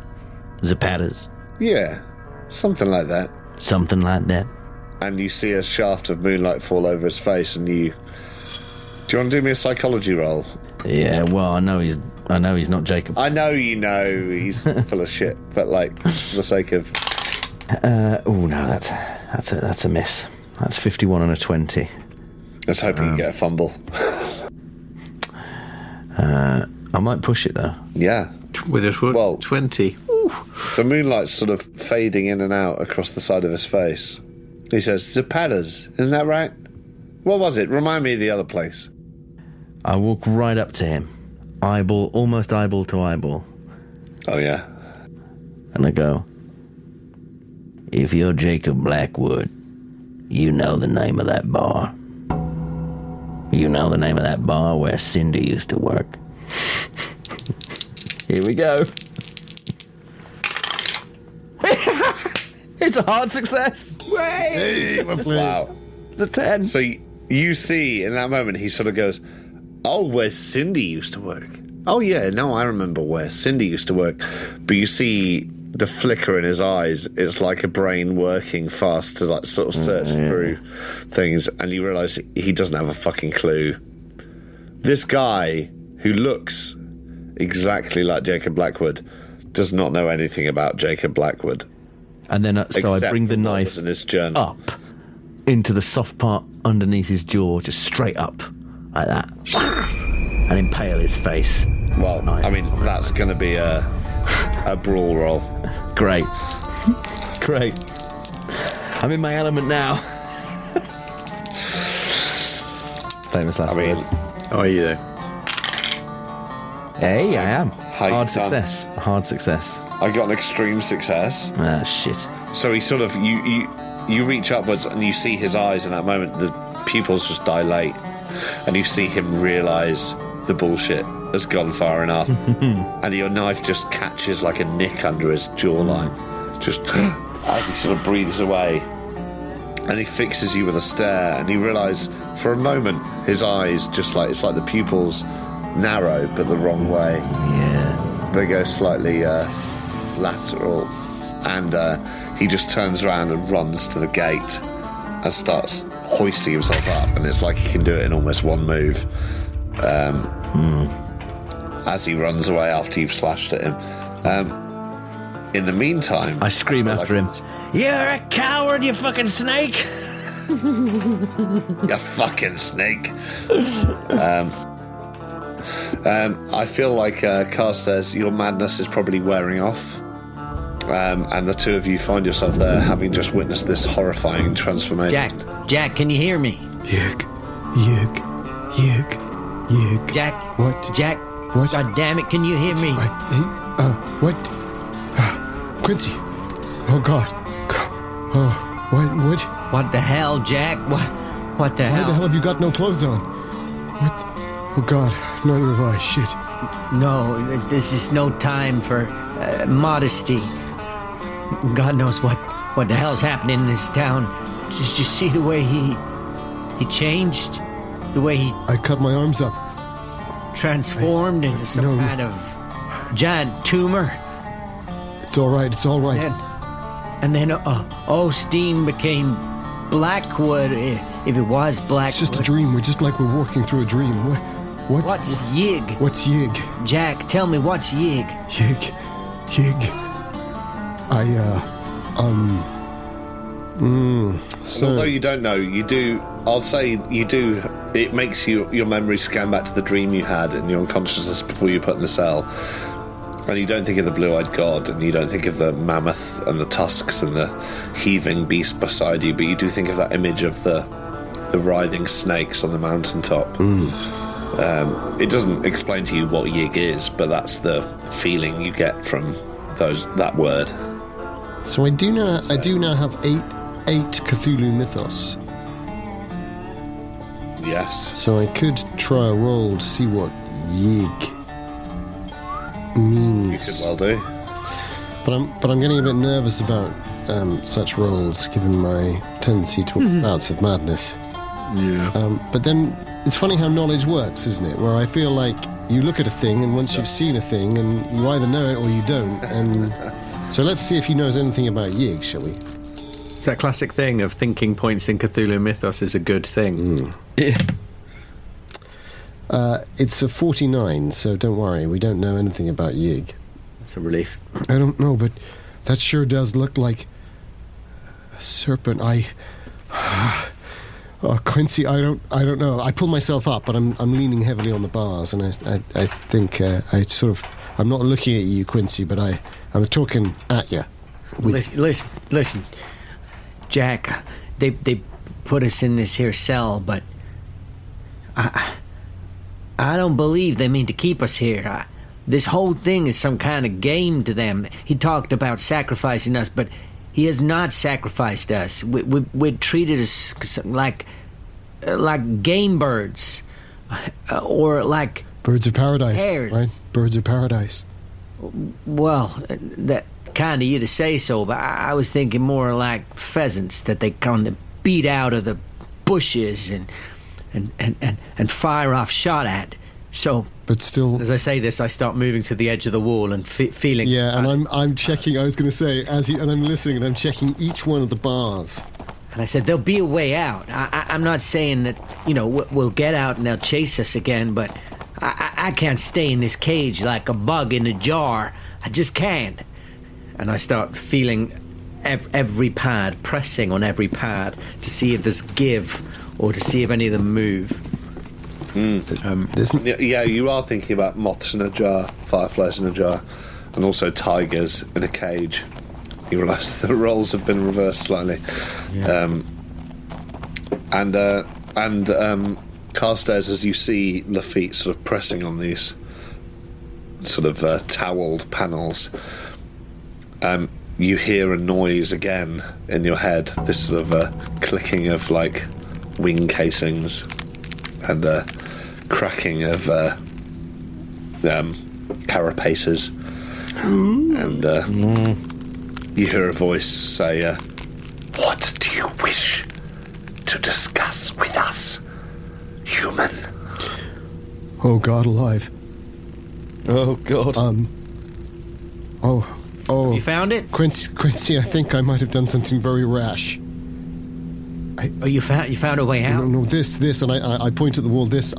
Zapata's? Yeah, something like that. Something like that? And you see a shaft of moonlight fall over his face, and you... Do you want to do me a psychology roll? Yeah, well, I know he's not Jacob. I know you know he's full of shit, but for the sake of... Oh no, that's a miss. That's 51 and a 20. Let's hope you can get a fumble. I might push it though. Yeah. With a 20. The moonlight's sort of fading in and out across the side of his face. He says, Zapata's, isn't that right? What was it? Remind me of the other place. I walk right up to him, almost eyeball to eyeball. Oh, yeah? And I go, if you're Jacob Blackwood, you know the name of that bar. You know the name of that bar where Cindy used to work. Here we go. It's a hard success. Hey, we're playing. Wow. It's a 10. So you see, in that moment, he sort of goes, oh, where Cindy used to work. Oh, yeah, no, I remember where Cindy used to work. But you see the flicker in his eyes. It's like a brain working fast to sort of search through things. And you realise he doesn't have a fucking clue. This guy, who looks exactly like Jacob Blackwood, does not know anything about Jacob Blackwood. And then, so I bring the knife in his journey. up into the soft part underneath his jaw, just straight up, like that, and impale his face. Well, I mean, that's going to be a brawl roll. Great. I'm in my element now. Famous last words. How are you, though? Hey, I am. Hard success. Hard success. I got an extreme success. Ah, shit. So he sort of, you reach upwards and you see his eyes in that moment, the pupils just dilate, and you see him realise the bullshit has gone far enough. And your knife just catches like a nick under his jawline, just as he sort of breathes away. And he fixes you with a stare, and you realise for a moment his eyes just it's like the pupils narrow but the wrong way. Yeah. They go slightly lateral, and he just turns around and runs to the gate and starts hoisting himself up, and it's like he can do it in almost one move. As he runs away after you've slashed at him. In the meantime, I scream after him, "You're a coward, you fucking snake!" You fucking snake. I feel like, Carstairs, your madness is probably wearing off. And the two of you find yourself there, having just witnessed this horrifying transformation. Jack, can you hear me? Yuck. Jack? What? Jack? What? God damn it, can you hear me? What? Quincy. Oh, God. Oh, what? What the hell, Jack? What the hell? Why the hell have you got no clothes on? What? Oh, God. Neither have I. Shit. No, this is no time for modesty. God knows what the hell's happening in this town. Did you see the way he changed? The way he I cut my arms up. transformed into some kind of giant tumor? It's all right. It's all right. And then Osteen became Blackwood, if it was Blackwood. It's just a dream. We're just like we're walking through a dream. What's Yig? What's Yig? Jack, tell me, what's Yig? Yig. So, although you don't know, you do. I'll say you do. It makes your memory scan back to the dream you had in your unconsciousness before you put in the cell, and you don't think of the blue-eyed god, and you don't think of the mammoth and the tusks and the heaving beast beside you, but you do think of that image of the writhing snakes on the mountaintop. It doesn't explain to you what Yig is, but that's the feeling you get from that word. So I do now have eight Cthulhu mythos. Yes. So I could try a roll to see what Yig means. You could well do. But I'm getting a bit nervous about such rolls, given my tendency towards bouts of madness. Yeah. But then it's funny how knowledge works, isn't it? Where I feel like you look at a thing, and once you've seen a thing, and you either know it or you don't. And so let's see if he knows anything about Yig, shall we? It's that classic thing of thinking points in Cthulhu mythos is a good thing. Yeah. It's a 49, so don't worry, we don't know anything about Yig. That's a relief. I don't know, but that sure does look like a serpent. Quincy, I don't know. I pull myself up, but I'm leaning heavily on the bars, and I think I'm not looking at you, Quincy, but I'm talking at you. Listen, Jack. They put us in this here cell, but I don't believe they mean to keep us here. This whole thing is some kind of game to them. He talked about sacrificing us, but he has not sacrificed us. We're treated as like game birds, or like birds of paradise, hares. Right? Birds of paradise. Well, that kind of you to say so, but I was thinking more like pheasants that they come to beat out of the bushes and fire off shot at. So, but still, as I say this, I start moving to the edge of the wall and feeling. Yeah, and I'm checking. I was going to say and I'm listening, and I'm checking each one of the bars. And I said, there'll be a way out. I'm not saying that we'll get out and they'll chase us again, but I can't stay in this cage like a bug in a jar. I just can't. And I start feeling every pad, pressing on every pad to see if there's give or to see if any of them move. Yeah, you are thinking about moths in a jar, fireflies in a jar, and also tigers in a cage. You realise the roles have been reversed slightly. Yeah. And Carstairs, as you see Lafitte sort of pressing on these sort of towelled panels, you hear a noise again in your head, this sort of clicking of like wing casings and cracking of carapaces. And you hear a voice say, "What do you wish to discuss with us, human?" Oh, God alive. Oh, God. Oh. You found it? Quincy, I think I might have done something very rash. You found a way out? No, this, and I point at the wall, this.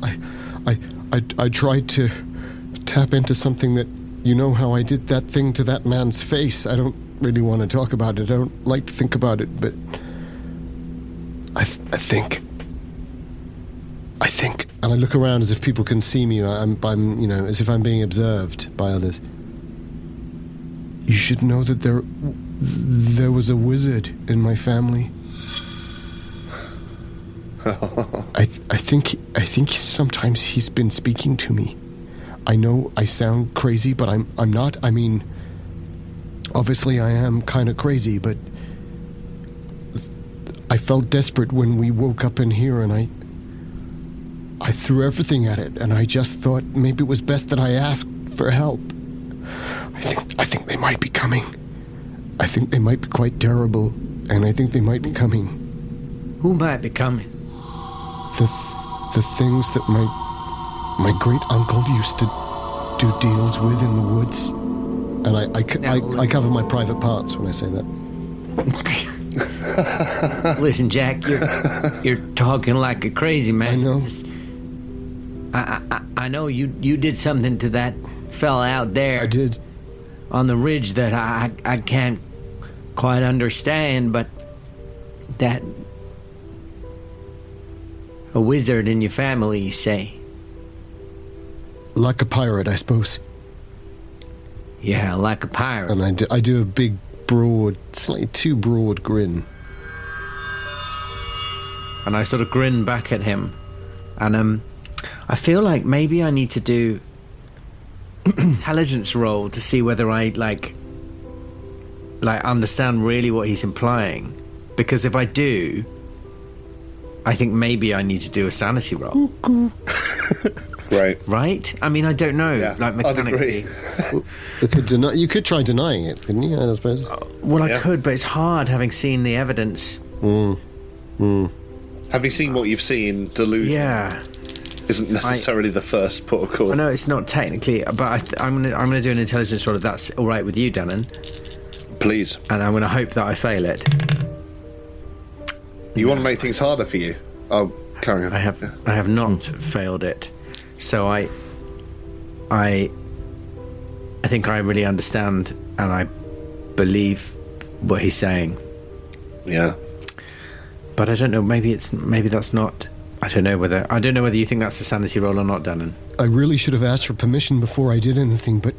I tried to tap into something that, you know how I did that thing to that man's face. I don't really want to talk about it. I don't like to think about it, but I think, and I look around as if people can see me. I'm as if I'm being observed by others. You should know that there was a wizard in my family. I think sometimes he's been speaking to me. I know I sound crazy, but I'm not. I mean, obviously I am kind of crazy, but I felt desperate when we woke up in here, and I threw everything at it, and I just thought maybe it was best that I asked for help. I think they might be coming. I think they might be quite terrible, and I think they might be coming. Who might be coming? The things that my great uncle used to do deals with in the woods. And I cover my private parts when I say that. Listen, Jack, you're talking like a crazy man. I know. I know you did something to that fella out there. I did. On the ridge that I can't quite understand, but that... A wizard in your family, you say? Like a pirate, I suppose. Yeah, like a pirate. And I do a big, broad, slightly too broad grin. And I sort of grin back at him. And I feel like maybe I need to do intelligence roll to see whether I like understand really what he's implying. Because if I do, I think maybe I need to do a sanity roll. Right? I mean, I don't know. Yeah, like mechanically. I'd agree. You could try denying it, couldn't you? I suppose. I could, but it's hard having seen the evidence. Having seen what you've seen, delusion isn't necessarily the first port of call. I know it's not technically, but I'm gonna do an intelligence roll if that's all right with you, Danann. Please. And I'm gonna hope that I fail it. You want to make things harder for you? Oh, carry on. I have not failed it, so I think I really understand and I believe what he's saying. Yeah. But I don't know. Maybe that's not. I don't know whether you think that's a sanity roll or not, Danann. I really should have asked for permission before I did anything, but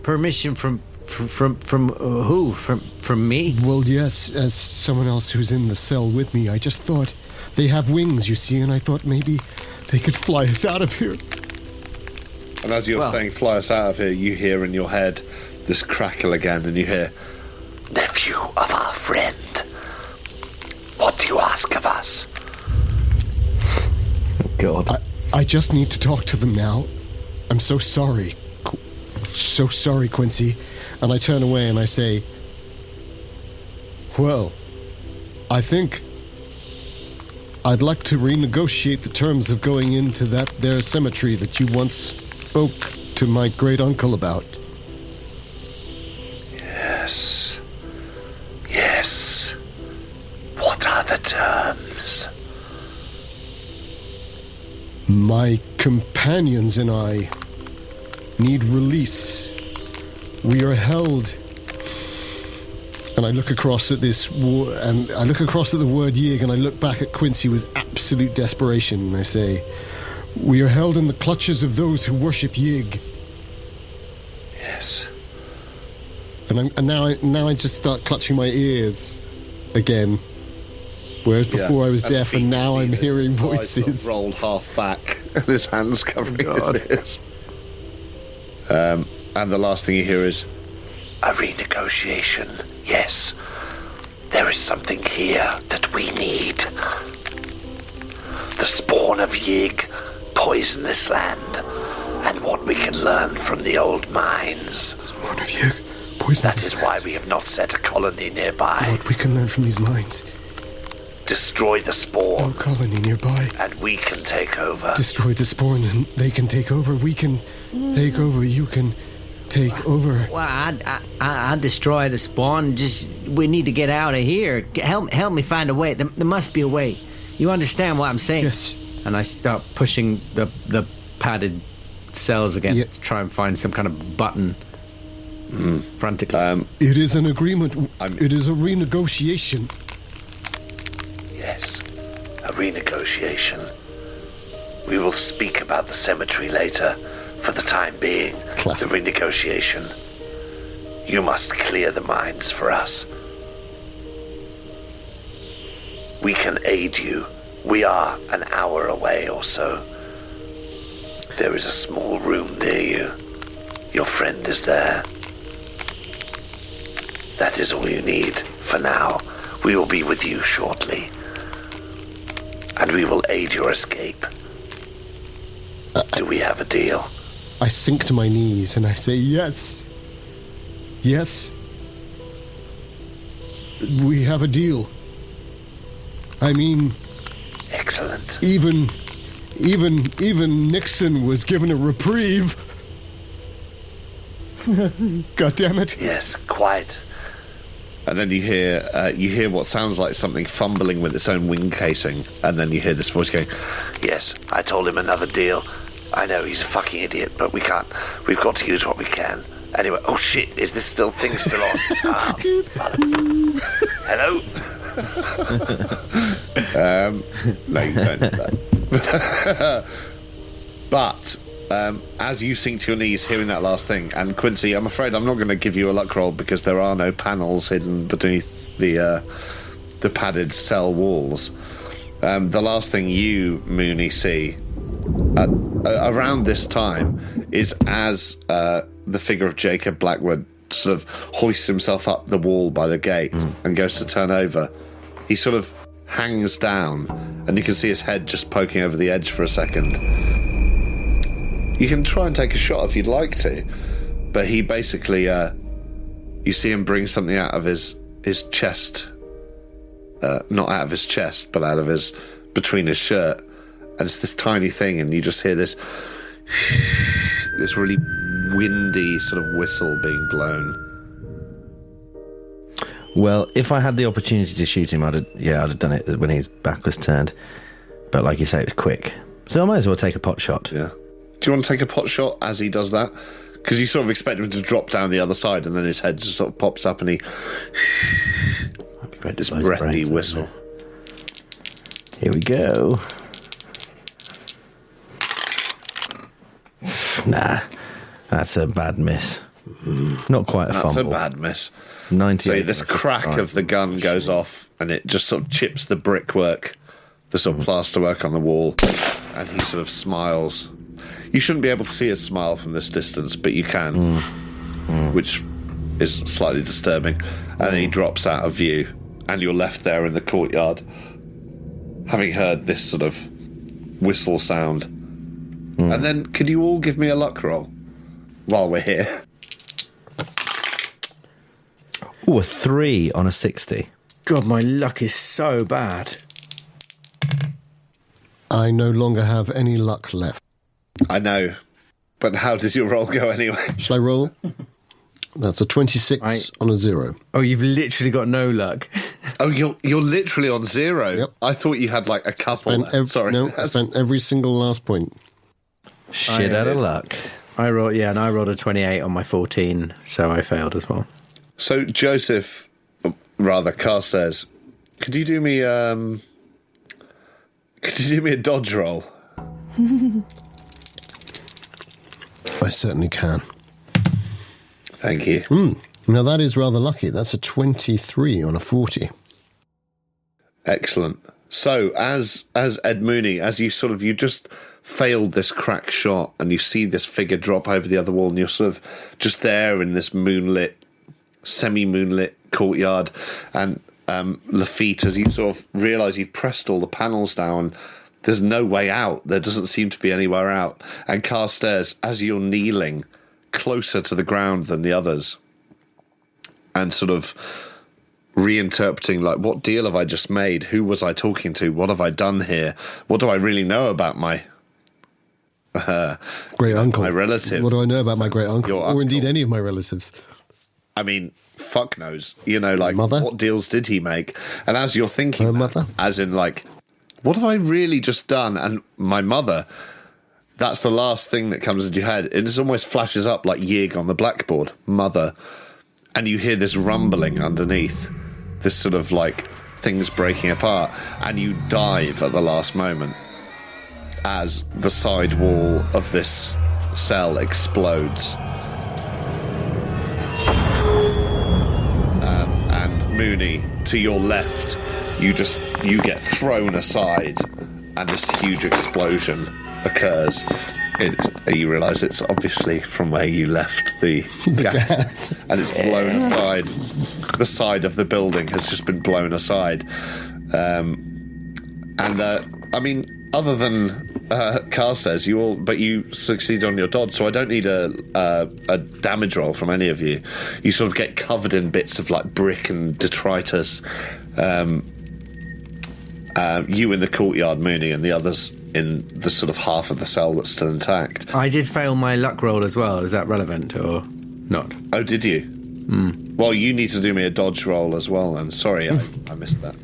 permission from who? From me? Well, yes, as someone else who's in the cell with me. I just thought they have wings, you see, and I thought maybe they could fly us out of here. And as you're saying, fly us out of here, you hear in your head this crackle again, and you hear, nephew of our friend, what do you ask of us? God. I just need to talk to them now. I'm so sorry. So sorry, Quincy. And I turn away and I say, well, I think I'd like to renegotiate the terms of going into that there cemetery that you once spoke to my great uncle about. Yes. Yes. What are the terms? My companions and I need release. We are held. And I look across at the word Yig, and I look back at Quincy with absolute desperation, and I say, we are held in the clutches of those who worship Yig. Yes. And now I just start clutching my ears again. Whereas before I was deaf, and now I'm hearing voices. Rolled half back, and his hands covering his ears. And the last thing you hear is, a renegotiation, yes. There is something here that we need. The spawn of Yig poison this land, and what we can learn from the old mines. Spawn of Yig poison. That is why we have not set a colony nearby. What we can learn from these mines. Destroy the spawn. No colony nearby. And we can take over. Destroy the spawn and they can take over. We can take over. You can take over. Well, I destroy the spawn. We need to get out of here. Help me find a way. There must be a way. You understand what I'm saying? Yes. And I start pushing the padded cells again to try and find some kind of button. Frantically. It is an agreement. It is a renegotiation. Yes, a renegotiation. We will speak about the cemetery later. For the time being, Classic. The renegotiation. You must clear the mines for us. We can aid you. We are an hour away or so. There is a small room near you. Your friend is there. That is all you need for now. We will be with you shortly. And we will aid your escape. Do we have a deal? I sink to my knees and I say, yes. Yes. We have a deal. I mean, Excellent. even Nixon was given a reprieve. God damn it. Yes, quiet. And then you hear what sounds like something fumbling with its own wing casing, and then you hear this voice going, Yes, I told him another deal. I know he's a fucking idiot, but we can't. We've got to use what we can. Anyway, oh shit, is this thing still on? Bollocks. Hello? no, you don't know that. But as you sink to your knees hearing that last thing, and Quincy, I'm afraid I'm not going to give you a luck roll because there are no panels hidden beneath the padded cell walls. The last thing you, Mooney, see around this time is as the figure of Jacob Blackwood sort of hoists himself up the wall by the gate and goes to turn over. He sort of hangs down, and you can see his head just poking over the edge for a second. You can try and take a shot if you'd like to, but he basically, you see him bring something out of his chest, not out of his chest, but out of between his shirt, and it's this tiny thing, and you just hear this really windy sort of whistle being blown. Well, if I had the opportunity to shoot him, I'd have done it when his back was turned. But like you say, it was quick, so I might as well take a pot shot. Yeah. Do you want to take a pot shot as he does that? Because you sort of expect him to drop down the other side, and then his head just sort of pops up, and he this breathy whistle. Here we go. Nah, that's a bad miss. Not quite a fumble. That's a bad miss. 98. So this crack of the gun goes off, and it just sort of chips the brickwork, the sort of plasterwork on the wall, and he sort of smiles. You shouldn't be able to see his smile from this distance, but you can, which is slightly disturbing. And then he drops out of view, and you're left there in the courtyard, having heard this sort of whistle sound. And then, could you all give me a luck roll while we're here? Ooh, a 3 on a 60. God, my luck is so bad. I no longer have any luck left. I know, but how did your roll go anyway? Shall I roll? That's a 26 on a 0. Oh, you've literally got no luck. Oh, you're literally on 0. Yep. I thought you had like a couple. Sorry, I spent every single last point. Shit out of luck. I rolled a 28 on my 14, so I failed as well. So Joseph, rather Carstairs, could you do me a dodge roll? I certainly can. Thank you. Now that is rather lucky. That's a 23 on a 40. Excellent. So as Ed Mooney, as you just failed this crack shot, and you see this figure drop over the other wall, and you're sort of just there in this semi-moonlit courtyard, and Lafitte, as you sort of realise you've pressed all the panels down, there's no way out. There doesn't seem to be anywhere out. And Carstairs, as you're kneeling closer to the ground than the others, and sort of reinterpreting, like, what deal have I just made? Who was I talking to? What have I done here? What do I really know about my great uncle? My relative. What do I know about my great uncle? Your Or uncle. indeed any of my relatives? I mean, fuck knows. Like, mother? What deals did he make? And as you're thinking, Her mother? as in, like, what have I really just done? And my mother, that's the last thing that comes into your head. It just almost flashes up like Yig on the blackboard, mother. And you hear this rumbling underneath, this sort of like things breaking apart, and you dive at the last moment as the side wall of this cell explodes. And Mooney, to your left, you get thrown aside, and this huge explosion occurs. You realise it's obviously from where you left the gas, and it's blown aside. The side of the building has just been blown aside. I mean, other than Carstairs, you succeed on your dodge, so I don't need a damage roll from any of you. You sort of get covered in bits of like brick and detritus. And You in the courtyard, Mooney, and the others in the sort of half of the cell that's still intact. I did fail my luck roll as well. Is that relevant or not? Oh, did you? Well, you need to do me a dodge roll as well, then. Sorry, I missed that.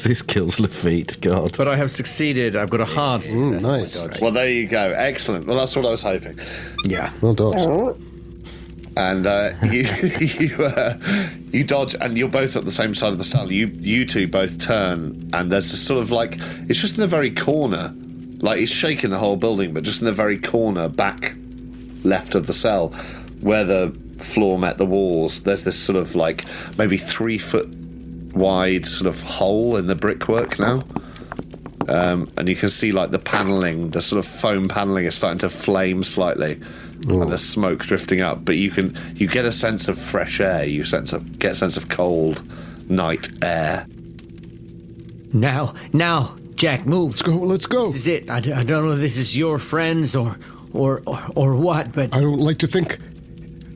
This kills Lafitte, God. But I have succeeded. I've got a hard success. Nice. on my dodge. Well, there you go. Excellent. Well, that's what I was hoping. Yeah. Well dodged. And you dodge, and you're both at the same side of the cell. You two both turn, and there's a sort of like, it's just in the very corner, like it's shaking the whole building, but just in the very corner, back left of the cell, where the floor met the walls, there's this sort of like maybe 3 foot wide sort of hole in the brickwork now. And you can see like the paneling, the sort of foam paneling is starting to flame slightly. And there's smoke drifting up, but you get a sense of fresh air. You get a sense of cold night air. Now, Jack, move. Let's go. This is it. I don't know if this is your friends or what, but I don't like to think.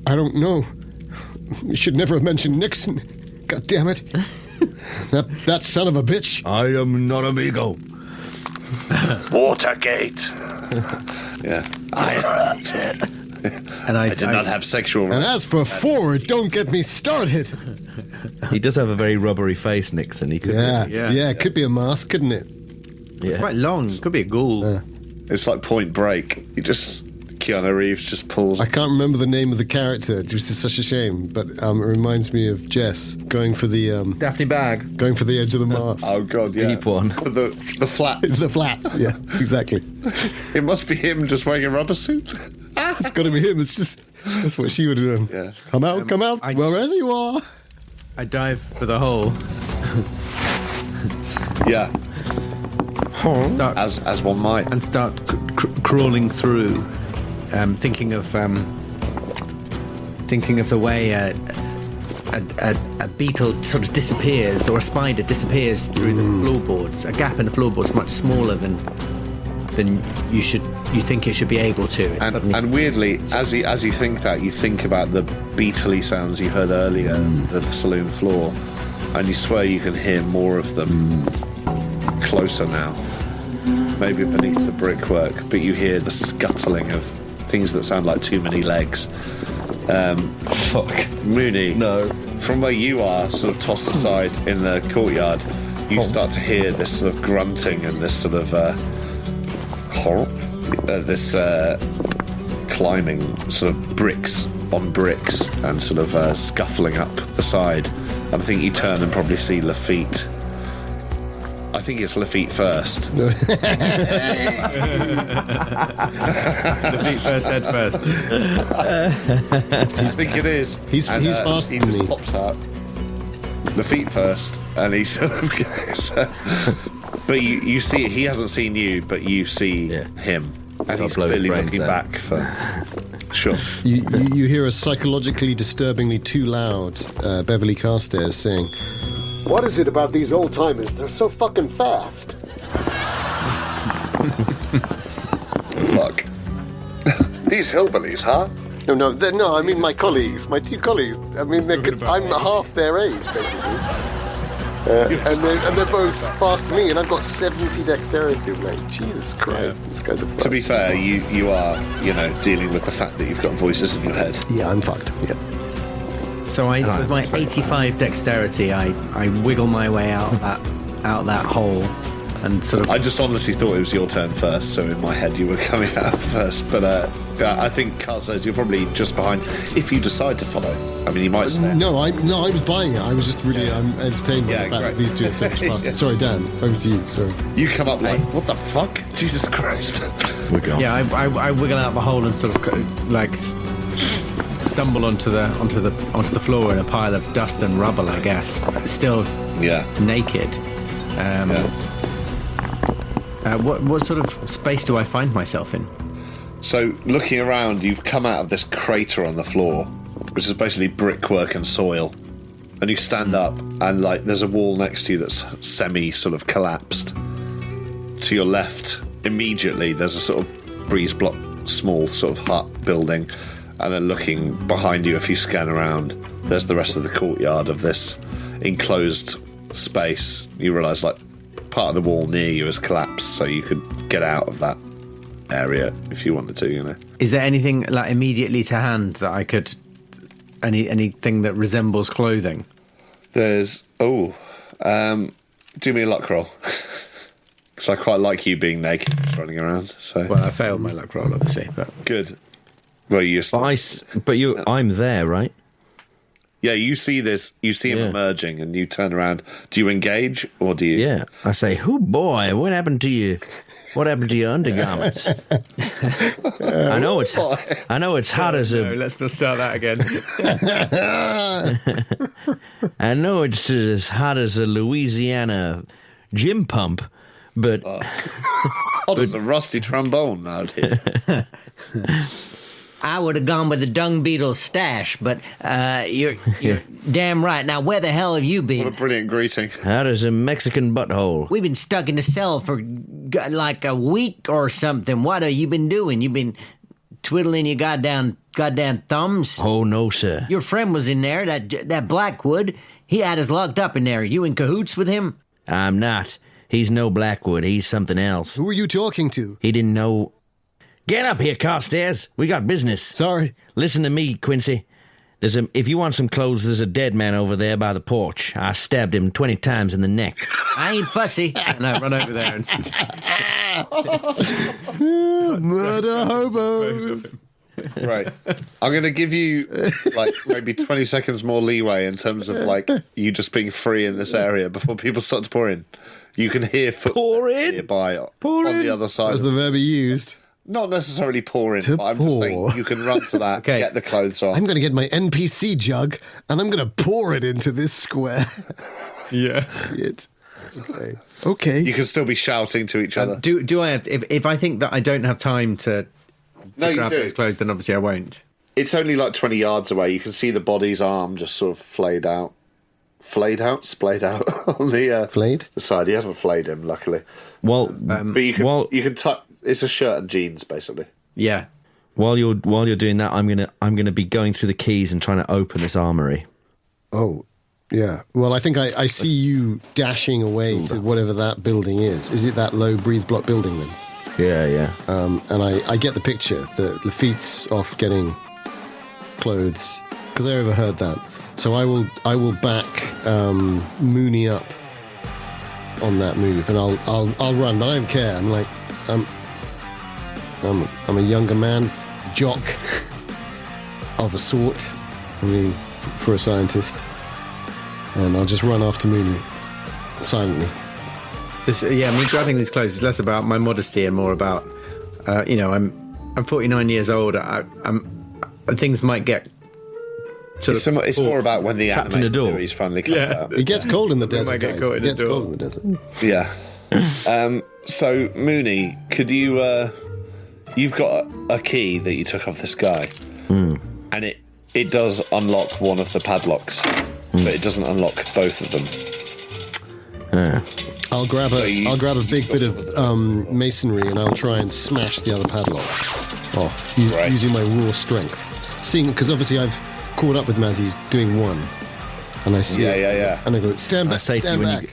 I don't know. You should never have mentioned Nixon. God damn it. that son of a bitch. I am not amigo. Watergate. Yeah. and I did not have sexual. And as for Ford, don't get me started. He does have a very rubbery face, Nixon. He could. Yeah, it could be a mask, couldn't it? Yeah. Quite long. Could be a ghoul. It's like Point Break. Keanu Reeves just pulls. I can't remember the name of the character. It's just such a shame, but it reminds me of Jess going for the Daphne Bag. going for the edge of the mast. Oh God, yeah. Deep one. The flat. It's the flat. Yeah, exactly. It must be him just wearing a rubber suit. It's got to be him. It's just that's what she would have done. Yeah. Come out, wherever you are. I dive for the hole. Yeah, Start as one might. and start crawling through, thinking of the way a beetle sort of disappears or a spider disappears through the floorboards. A gap in the floorboards much smaller than you think it should be able to. It's suddenly And weirdly, as you think that, you think about the beetly sounds you heard earlier at the saloon floor, and you swear you can hear more of them closer now. Maybe beneath the brickwork, but you hear the scuttling of things that sound like too many legs. Fuck. Mooney, No. from where you are, sort of tossed aside in the courtyard, you start to hear this sort of grunting and this sort of this climbing, sort of bricks on bricks, and sort of scuffling up the side. And I think you turn and probably see Lafitte. I think it's Lafitte first. the feet first, head first. I think it is. He's faster he than just me. pops up. Lafitte first, and he sort of goes. But you see, he hasn't seen you, but you see him, and he's blow his clearly brains looking out. back for. Sure. You hear a psychologically disturbingly too loud Beverley Carstairs saying, "What is it about these old timers? They're so fucking fast." Fuck. These hillbillies, huh? No. I mean my two colleagues. I mean, I'm half their age, basically. And they're both faster than me, and I've got 70 dexterity. I'm like, Jesus Christ, these guys are fast. To be fair, you are, dealing with the fact that you've got voices in your head. Yeah, I'm fucked. Yeah. So with my 85 dexterity, I wiggle my way out that hole, and sort of. I just honestly thought it was your turn first, so in my head you were coming out first. But I think Carl says you're probably just behind. If you decide to follow, I mean, you might stay. No, I was buying it. I was just really entertained by the fact that these two are so much faster. Sorry, Dan, over to you. Sorry. You come up like, what the fuck? Jesus Christ. We're gone. Yeah, I wiggle out the hole and sort of like stumble onto the floor in a pile of dust and rubble, I guess. Still naked. What sort of space do I find myself in? So, looking around, you've come out of this crater on the floor, which is basically brickwork and soil. And you stand up, and there's a wall next to you that's semi sort of collapsed. To your left, immediately, there's a sort of breeze block, small sort of hut building. And then looking behind you, if you scan around, there's the rest of the courtyard of this enclosed space. You realise, like, part of the wall near you has collapsed, so you could get out of that area if you wanted to, you know. Is there anything, like, immediately to hand that I could... anything that resembles clothing? There's... do me a luck roll. Because I quite like you being naked, just running around, so... Well, I failed my luck roll, obviously, but... Good. Well, I'm there, right? Yeah, you see this. You see him emerging, and you turn around. Do you engage, or do you? Yeah, I say, "Oh boy, what happened to you? What happened to your undergarments?" I know it's hot as a. No, let's not start that again. I know it's as hot as a Louisiana gym pump, but there's a rusty trombone out here. I would have gone with the dung beetle stash, but you're damn right. Now, where the hell have you been? What a brilliant greeting. hot as a Mexican butthole. We've been stuck in the cell for like a week or something. What have you been doing? You've been twiddling your goddamn thumbs? Oh, no, sir. Your friend was in there, that Blackwood. He had us locked up in there. You in cahoots with him? I'm not. He's no Blackwood. He's something else. Who are you talking to? He didn't know... Get up here, Carstairs. We got business. Sorry. Listen to me, Quincy. If you want some clothes, there's a dead man over there by the porch. I stabbed him 20 times in the neck. I ain't fussy. No, run over there and... Murder hobos. Right. I'm going to give you, like, maybe 20 seconds more leeway in terms of, like, you just being free in this area before people start to pour in. You can hear footsteps nearby on the other side. That's the verb he used. Not necessarily pour in, but I'm just saying you can run to that, get the clothes on. I'm going to get my NPC jug, and I'm going to pour it into this square. Yeah. Okay. You can still be shouting to each other. Do I have to, if I think that I don't have time to grab those clothes, then obviously I won't. It's only like 20 yards away. You can see the body's arm just sort of splayed out on the the side. He hasn't flayed him, luckily. Well, but you can tuck. It's a shirt and jeans, basically. Yeah. While you're doing that, I'm gonna be going through the keys and trying to open this armory. Oh, yeah. Well, I think I see you dashing away to whatever that building is. Is it that low breeze block building then? Yeah. And I get the picture that Lafitte's off getting clothes because I overheard that. So I will back Mooney up on that move, and I'll run, but I don't care. I'm like I'm a younger man, jock of a sort. I mean, for a scientist, and I'll just run after Mooney silently. Me grabbing these clothes is less about my modesty and more about, I'm 49 years old. Things might get. It's more about when the animated series finally comes out. It gets cold in the desert, guys. It gets cold in the desert. Yeah. So, Mooney, could you... you've got a key that you took off this guy. And it does unlock one of the padlocks, but it doesn't unlock both of them. I'll grab a big bit of masonry, and I'll try and smash the other padlock off using my raw strength. Seeing, because obviously I've caught up with Maz, he's doing one, and I see it, and I go, stand back, I say stand to you back.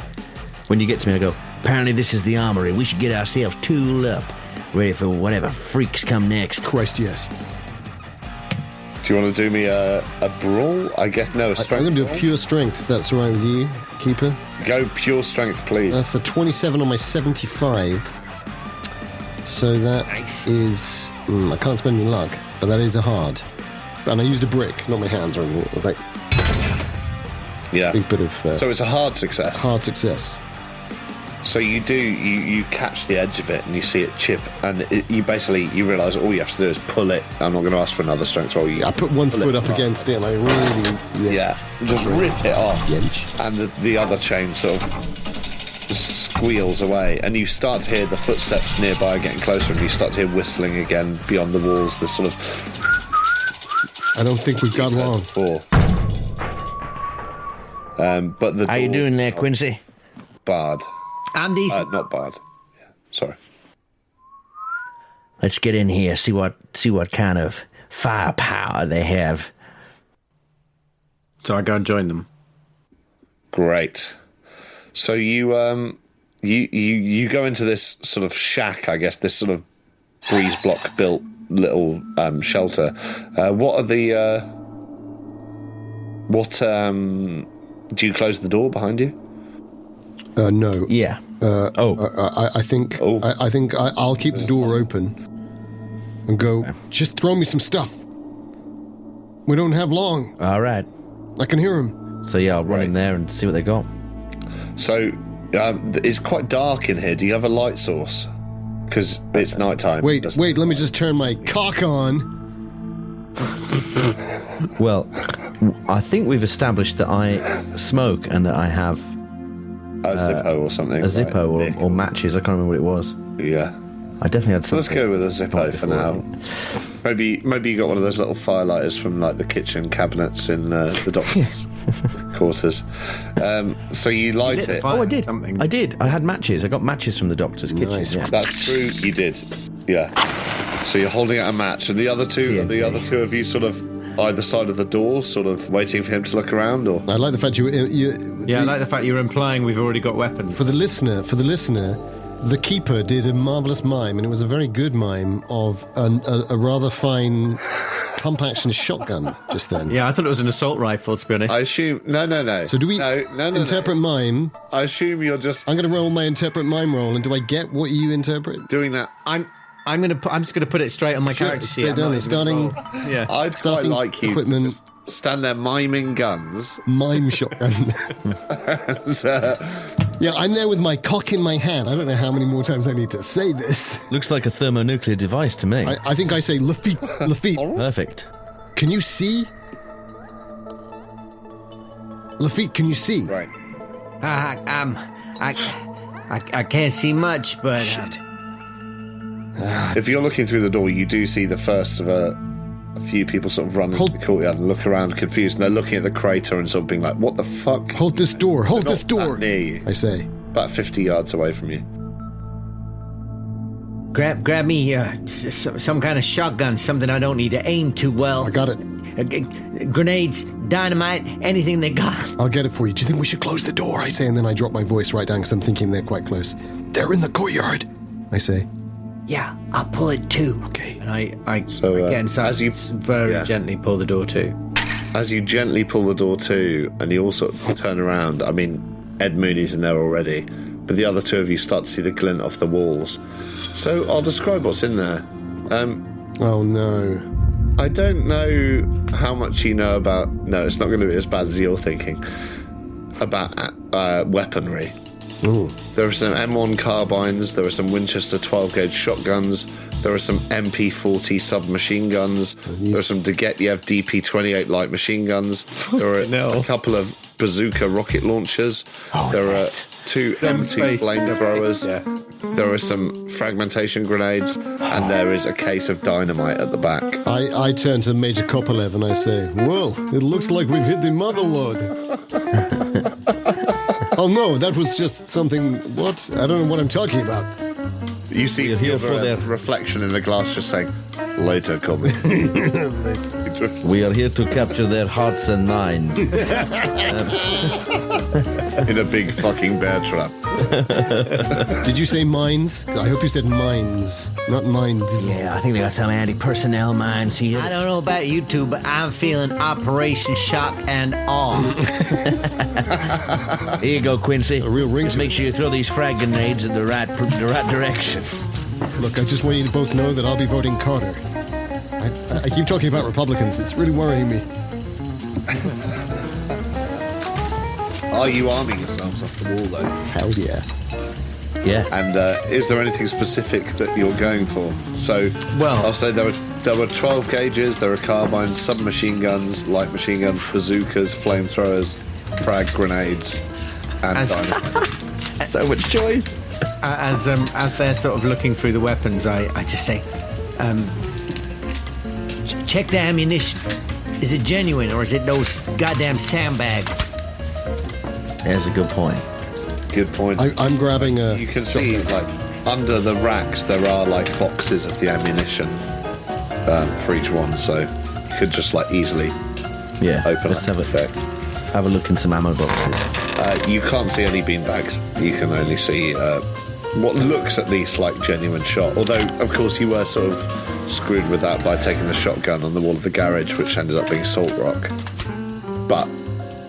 when you get to me, I go, apparently this is the armory. We should get ourselves tooled up, ready for whatever freaks come next. Christ, yes. Do you want to do me a brawl? I guess no, a strength. I'm going to do a pure strength, if that's all right with you, Keeper. Go pure strength, please. That's a 27 on my 75. So that is... I can't spend any luck, but that is a hard. And I used a brick, not my hands or anything. It was like... Yeah. Big bit of... so it's a hard success. Hard success. So you catch the edge of it and you see it chip, and you realise all you have to do is pull it. I'm not going to ask for another strength roll. I put one foot up against it and I really... just rip it off. Yench. And the other chain sort of squeals away, and you start to hear the footsteps nearby getting closer, and you start to hear whistling again beyond the walls. This sort of... I don't think we've got long. But the How you doing there, Quincy? Barred. I'm decent. Not barred. Yeah, sorry. Let's get in here, see what kind of firepower they have. So I go and join them. Great. So you go into this sort of shack, I guess, this sort of breeze block built little shelter. What are the do you close the door behind you? No. Yeah. I think I'll keep the door open and go. Just throw me some stuff. We don't have long. All right. I can hear him. So yeah, I'll run in there and see what they got. So it's quite dark in here. Do you have a light source? Because it's nighttime. Wait. Let me just turn my cock on. Well, I think we've established that I smoke and that I have a Zippo or something. A Zippo or matches. I can't remember what it was. Yeah. I definitely had So something. let's go with a Zippo for now. Maybe you got one of those little firelighters from like the kitchen cabinets in the doctor's quarters. So you light it. Oh, I did. I did. I had matches. I got matches from the doctor's kitchen. Nice. Yeah. That's true. You did. Yeah. So you're holding out a match, and the other two of you sort of either side of the door, sort of waiting for him to look around, or I like the fact I like the fact you're implying we've already got weapons. For the listener, the keeper did a marvellous mime, and it was a very good mime of a rather fine pump-action shotgun just then. Yeah, I thought it was an assault rifle, to be honest. I assume... No. So do we No. interpret mime? I assume you're just... I'm going to roll my interpret mime roll, and do I get what you interpret? doing that. I'm just gonna put it straight on my character sheet. Straight down there, starting... Yeah. I'd quite Starting like you equipment. to just stand there miming guns. Mime shotgun. Yeah, I'm there with my cock in my hand. I don't know how many more times I need to say this. Looks like a thermonuclear device to me. I think I say, Lafitte. Perfect. Can you see? Lafitte, can you see? Right. I can't see much, but If you're looking through the door, you do see the first of a few people sort of run into the courtyard and look around confused, and they're looking at the crater and sort of being like, what the fuck? Hold this door. Hold this Not door. that near you. I say. About 50 yards away from you. grab me some kind of shotgun, something I don't need to aim too well. I got it. Grenades, dynamite, anything they got. I'll get it for you. Do you think we should close the door? I say, and then I drop my voice right down because I'm thinking they're quite close. They're in the courtyard. I say. Yeah, I'll pull it too. Okay. And I So, get inside as you- very yeah. gently pull the door to. As you gently pull the door to, and you all sort of turn around, I mean, Ed Mooney's in there already, but the other two of you start to see the glint off the walls. So I'll describe what's in there. Oh no. I don't know how much you know about... No, it's not going to be as bad as you're thinking. About weaponry. Ooh. There are some M1 carbines, there are some Winchester 12-gauge shotguns, there are some MP40 submachine guns, there are some Degetyev DP28 light machine guns, there are a couple of bazooka rocket launchers, there are two M2 flamethrowers, there are some fragmentation grenades, and there is a case of dynamite at the back. I turn to Major Kopelev and I say, well, it looks like we've hit the motherlode. Oh no, that was just something... What? I don't know what I'm talking about. You see here for a the- reflection in the glass just saying, later, Colby. We are here to capture their hearts and minds. In a big fucking bear trap. Did you say mines? I hope you said mines, not minds. Yeah, I think they got some anti-personnel mines here. I don't know about you two, but I'm feeling Operation Shock and Awe. Here you go, Quincy. A real ring Just to make it. sure you throw these frag grenades in the right direction. Look, I just want you to both know that I'll be voting Carter. I keep talking about Republicans. It's really worrying me. Are you arming yourselves off the wall, though? Hell yeah. Yeah. And is there anything specific that you're going for? So, Well- I'll say there were 12 gauges, there are carbines, submachine guns, light machine guns, bazookas, flamethrowers, frag grenades, and dynamite. So much choice. As they're sort of looking through the weapons, I just say, Check the ammunition. Is it genuine or is it those goddamn sandbags? There's a good point. Good point. I'm grabbing a... You can see, like, under the racks, there are, like, boxes of the ammunition for each one, so you could just, like, easily Yeah. open Let's it. have a look in some ammo boxes. You can't see any beanbags. You can only see what looks at least like genuine shot. Although, of course, you were sort of screwed with that by taking the shotgun on the wall of the garage, which ended up being salt rock. But,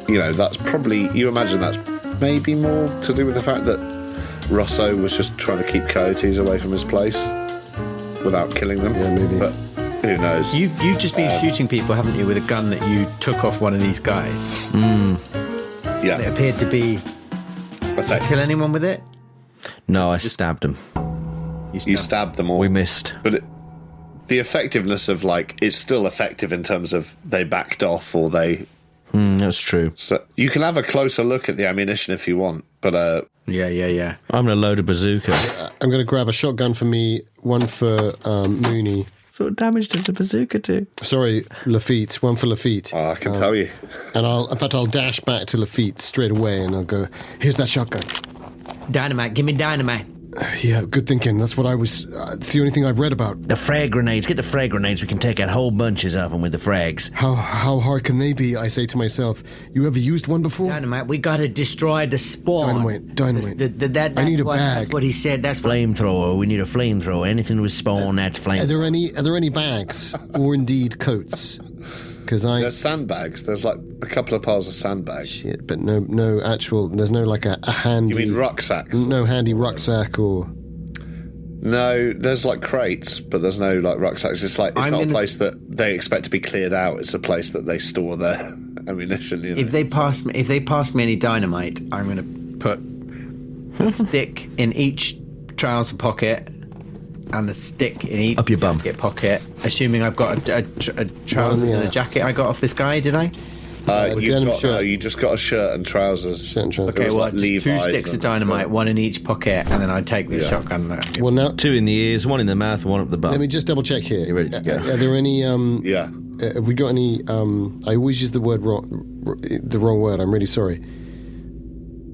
you know, that's probably... You imagine that's maybe more to do with the fact that Rosso was just trying to keep coyotes away from his place without killing them. Yeah, maybe. But who knows? You've just been shooting people, haven't you, with a gun that you took off one of these guys? Yeah. It appeared to be... Did you kill anyone with it? No, I stabbed him. You stabbed them all. We missed. But the effectiveness of, like, it's still effective in terms of they backed off or they... that's true. So you can have a closer look at the ammunition if you want, but... Yeah. I'm going to load a bazooka. I'm going to grab a shotgun for me, one for Mooney. So what damage does a bazooka do? Sorry, Lafitte. One for Lafitte. I can tell you. And I'll dash back to Lafitte straight away and I'll go, here's that shotgun. Dynamite, give me dynamite. Yeah, good thinking. That's what I was... it's the only thing I've read about. The frag grenades. Get the frag grenades. We can take out whole bunches of them with the frags. How hard can they be, I say to myself. You ever used one before? Dynamite, we gotta destroy the spawn. Dynamite. I need a bag. That's what he said. That's what... Flamethrower. We need a flamethrower. Anything with spawn, that's flame. Are there any bags? Or indeed coats? Because There's sandbags. There's like a couple of piles of sandbags. Shit, but no actual... There's no like a handy... You mean rucksacks? No handy rucksack or... No, there's like crates, but there's no like rucksacks. It's like it's not a place that they expect to be cleared out. It's a place that they store their ammunition. You know? If they pass me any dynamite, I'm going to put a stick in each trouser pocket and a stick in each up your bum pocket. Assuming I've got a trousers and a jacket I got off this guy, did I? You just got a shirt and trousers. Okay, well, just 2 sticks of dynamite, one in each pocket, and then I take the shotgun. Well, now 2 in the ears, 1 in the mouth, 1 up the bum. Let me just double check here. You ready to go? Are there any? Yeah. Have we got any? I always use the wrong word. I'm really sorry.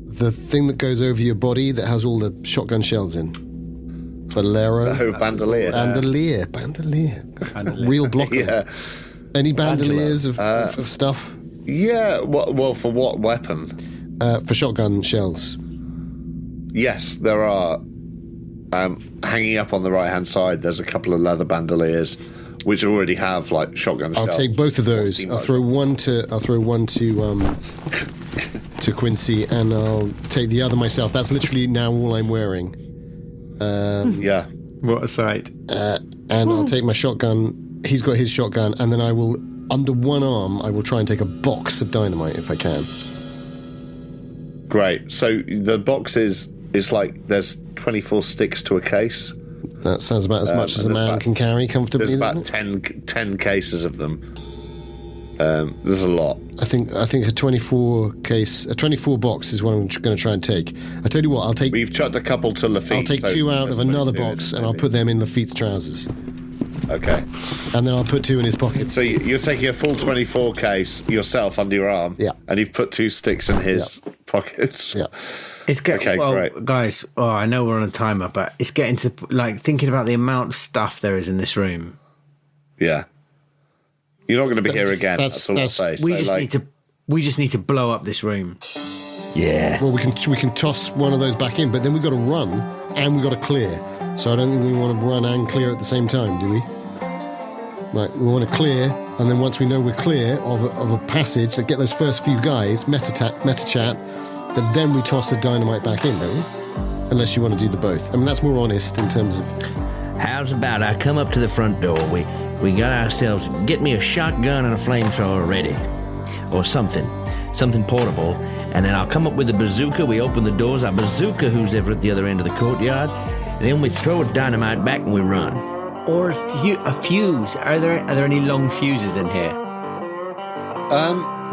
The thing that goes over your body that has all the shotgun shells in. Bolero. No, bandolier. Bandolier. Real blocker. Yeah. Any bandoliers of stuff? Yeah, well, for what weapon? For shotgun shells. Yes, there are. Hanging up on the right-hand side, there's a couple of leather bandoliers, which already have like shotgun shells. I'll take both of those. I'll throw one to Quincy, and I'll take the other myself. That's literally now all I'm wearing. Yeah. What a sight. And I'll take my shotgun. He's got his shotgun, and then I will. Under one arm, I will try and take a box of dynamite if I can. Great. So the box is like there's 24 sticks to a case. That sounds about as much as a man can carry comfortably. There's about 10 cases of them. There's a lot. I think a 24 box is what I'm going to try and take. I tell you what, I'll take. We've chucked a couple to Lafitte. I'll take 2 out of another box, and I'll put them in Lafitte's trousers. Okay. And then I'll put 2 in his pocket. So you're taking a full 24 case yourself under your arm. Yeah. And you've put 2 sticks in his pockets. Yeah. It's okay, great. Guys, I know we're on a timer, but it's getting to like thinking about the amount of stuff there is in this room. Yeah. You're not going to be here again. That's all I'll say. We just need to blow up this room. Yeah. Well, we can toss one of those back in, but then we've got to run and we've got to clear. So I don't think we want to run and clear at the same time, do we? Right, we want to clear, and then once we know we're clear of a passage, that get those first few guys, meta chat, but then we toss the dynamite back in, don't we? Unless you want to do the both. I mean, that's more honest in terms of... How's about I come up to the front door, we got ourselves... Get me a shotgun and a flamethrower ready. Or something portable, and then I'll come up with a bazooka, we open the doors, our bazooka who's ever at the other end of the courtyard, and then we throw a dynamite back and we run. Or a fuse. Are there any long fuses in here?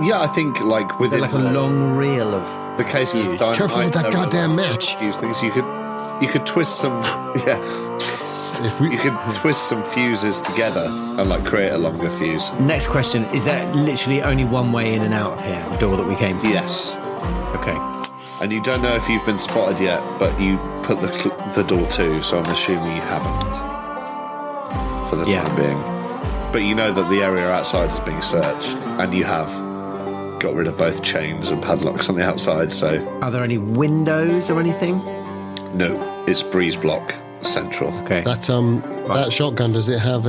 Yeah, I think like within like a long reel of the cases of dynamite. Careful with that goddamn match. Fuse things. You could twist some. Yeah. You could twist some fuses together and like create a longer fuse. Next question: is there literally only one way in and out of here? The door that we came through? Yes. Okay. And you don't know if you've been spotted yet, but you put the door to, so I'm assuming you haven't. For the time being. But you know that the area outside is being searched, and you have got rid of both chains and padlocks on the outside, so... Are there any windows or anything? No, it's breeze block central. Okay. That shotgun, does it have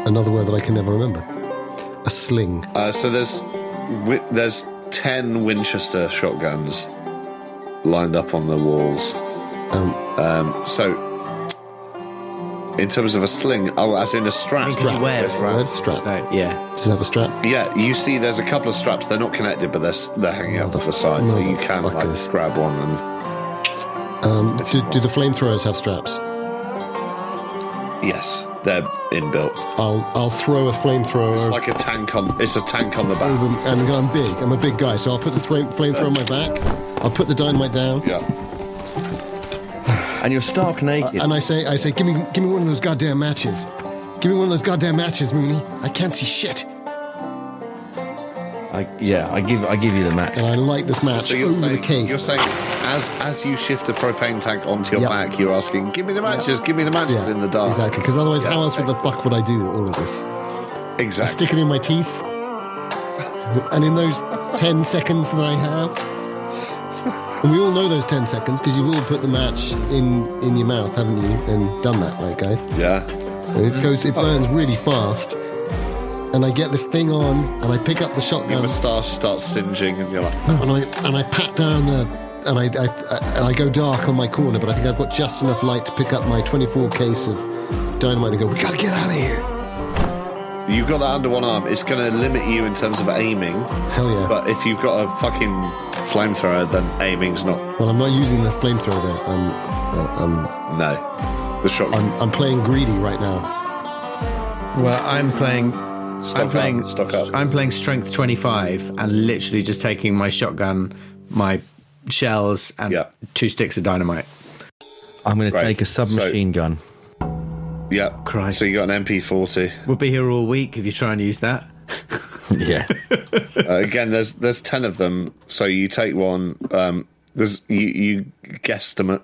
another word that I can never remember? A sling. So there's 10 Winchester shotguns lined up on the walls. So in terms of a sling, as in a strap. Strap. Strap. No, yeah. Does it have a strap? Yeah, you see there's a couple of straps. They're not connected, but they're hanging out to the side, so you can grab one and... Do the flamethrowers have straps? Yes, they're inbuilt. I'll throw a flamethrower. It's like a tank on the back. And I'm big. I'm a big guy, so I'll put the flamethrower on my back. I'll put the dynamite down. Yeah. And you're stark naked. And I say, give me one of those goddamn matches. Give me one of those goddamn matches, Mooney. I can't see shit. I give you the match. And I light this match over the case. You're saying, as you shift a propane tank onto your back, you're asking, give me the matches in the dark. Exactly, because otherwise how else the fuck would I do all of this? Exactly. I stick it in my teeth, and in those 10 seconds that I have, and we all know those 10 seconds, because you've all put the match in your mouth, haven't you, and done that, right, guys? Yeah. And it burns really fast. And I get this thing on, and I pick up the shotgun. Your moustache starts singeing, and you're like... And I pat down and I go dark on my corner, but I think I've got just enough light to pick up my 24 case of dynamite and go, we gotta get out of here. You've got that under one arm. It's going to limit you in terms of aiming. Hell yeah. But if you've got a fucking flamethrower, then aiming's not... Well, I'm not using the flamethrower there. No. The shotgun. I'm playing greedy right now. Well, I'm playing Stock up. I'm playing strength 25 and literally just taking my shotgun, my shells, and 2 sticks of dynamite. I'm going to take a submachine gun. Yeah. Christ. So you got an MP40. We'll be here all week if you try and use that. Yeah. Again, there's 10 of them. So you take one. You guesstimate.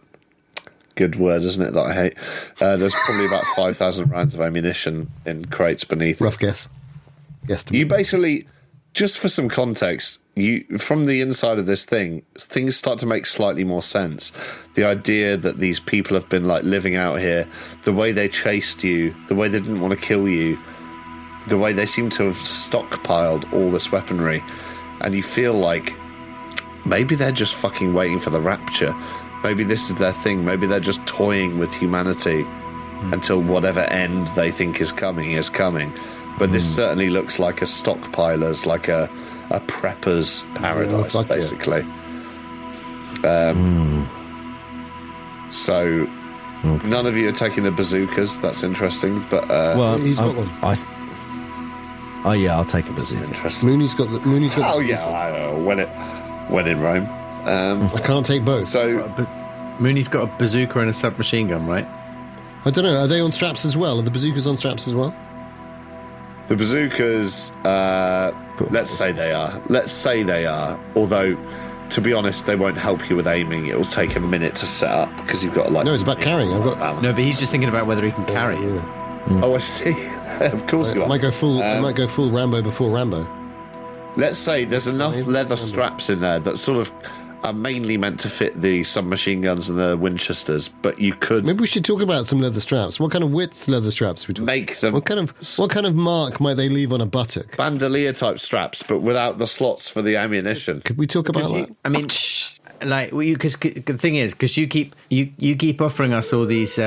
Good word, isn't it? That I hate. There's probably about 5,000 rounds of ammunition in crates beneath. Rough guess. Guesstimate. You basically, just for some context, from the inside of this thing, things start to make slightly more sense. The idea that these people have been like living out here, the way they chased you, the way they didn't want to kill you, the way they seem to have stockpiled all this weaponry, and you feel like maybe they're just fucking waiting for the rapture. Maybe this is their thing. Maybe they're just toying with humanity until whatever end they think is coming is coming. But this certainly looks like a stockpiler's, like a prepper's paradise, basically. So none of you are taking the bazookas. That's interesting. But well, he's got one. I'll take a bazooka. Interesting. Mooney's got. Oh yeah, when in Rome. I can't take both. So Mooney's got a bazooka and a submachine gun, right? I don't know. Are they on straps as well? Are the bazookas on straps as well? The bazookas, let's say they are. Although, to be honest, they won't help you with aiming. It will take a minute to set up because you've got No, it's about carrying. No, but he's just thinking about whether he can carry it. Oh, I see. Of course you are. I might go full Rambo before Rambo. Let's say there's enough leather straps in there that sort of are mainly meant to fit the submachine guns and the Winchesters, but you could... Maybe we should talk about some leather straps. What kind of width leather straps we talking? Make them... What kind of mark might they leave on a buttock? Bandolier type straps, but without the slots for the ammunition. Could we talk about that? I mean, like, because the thing is, because you keep offering us all these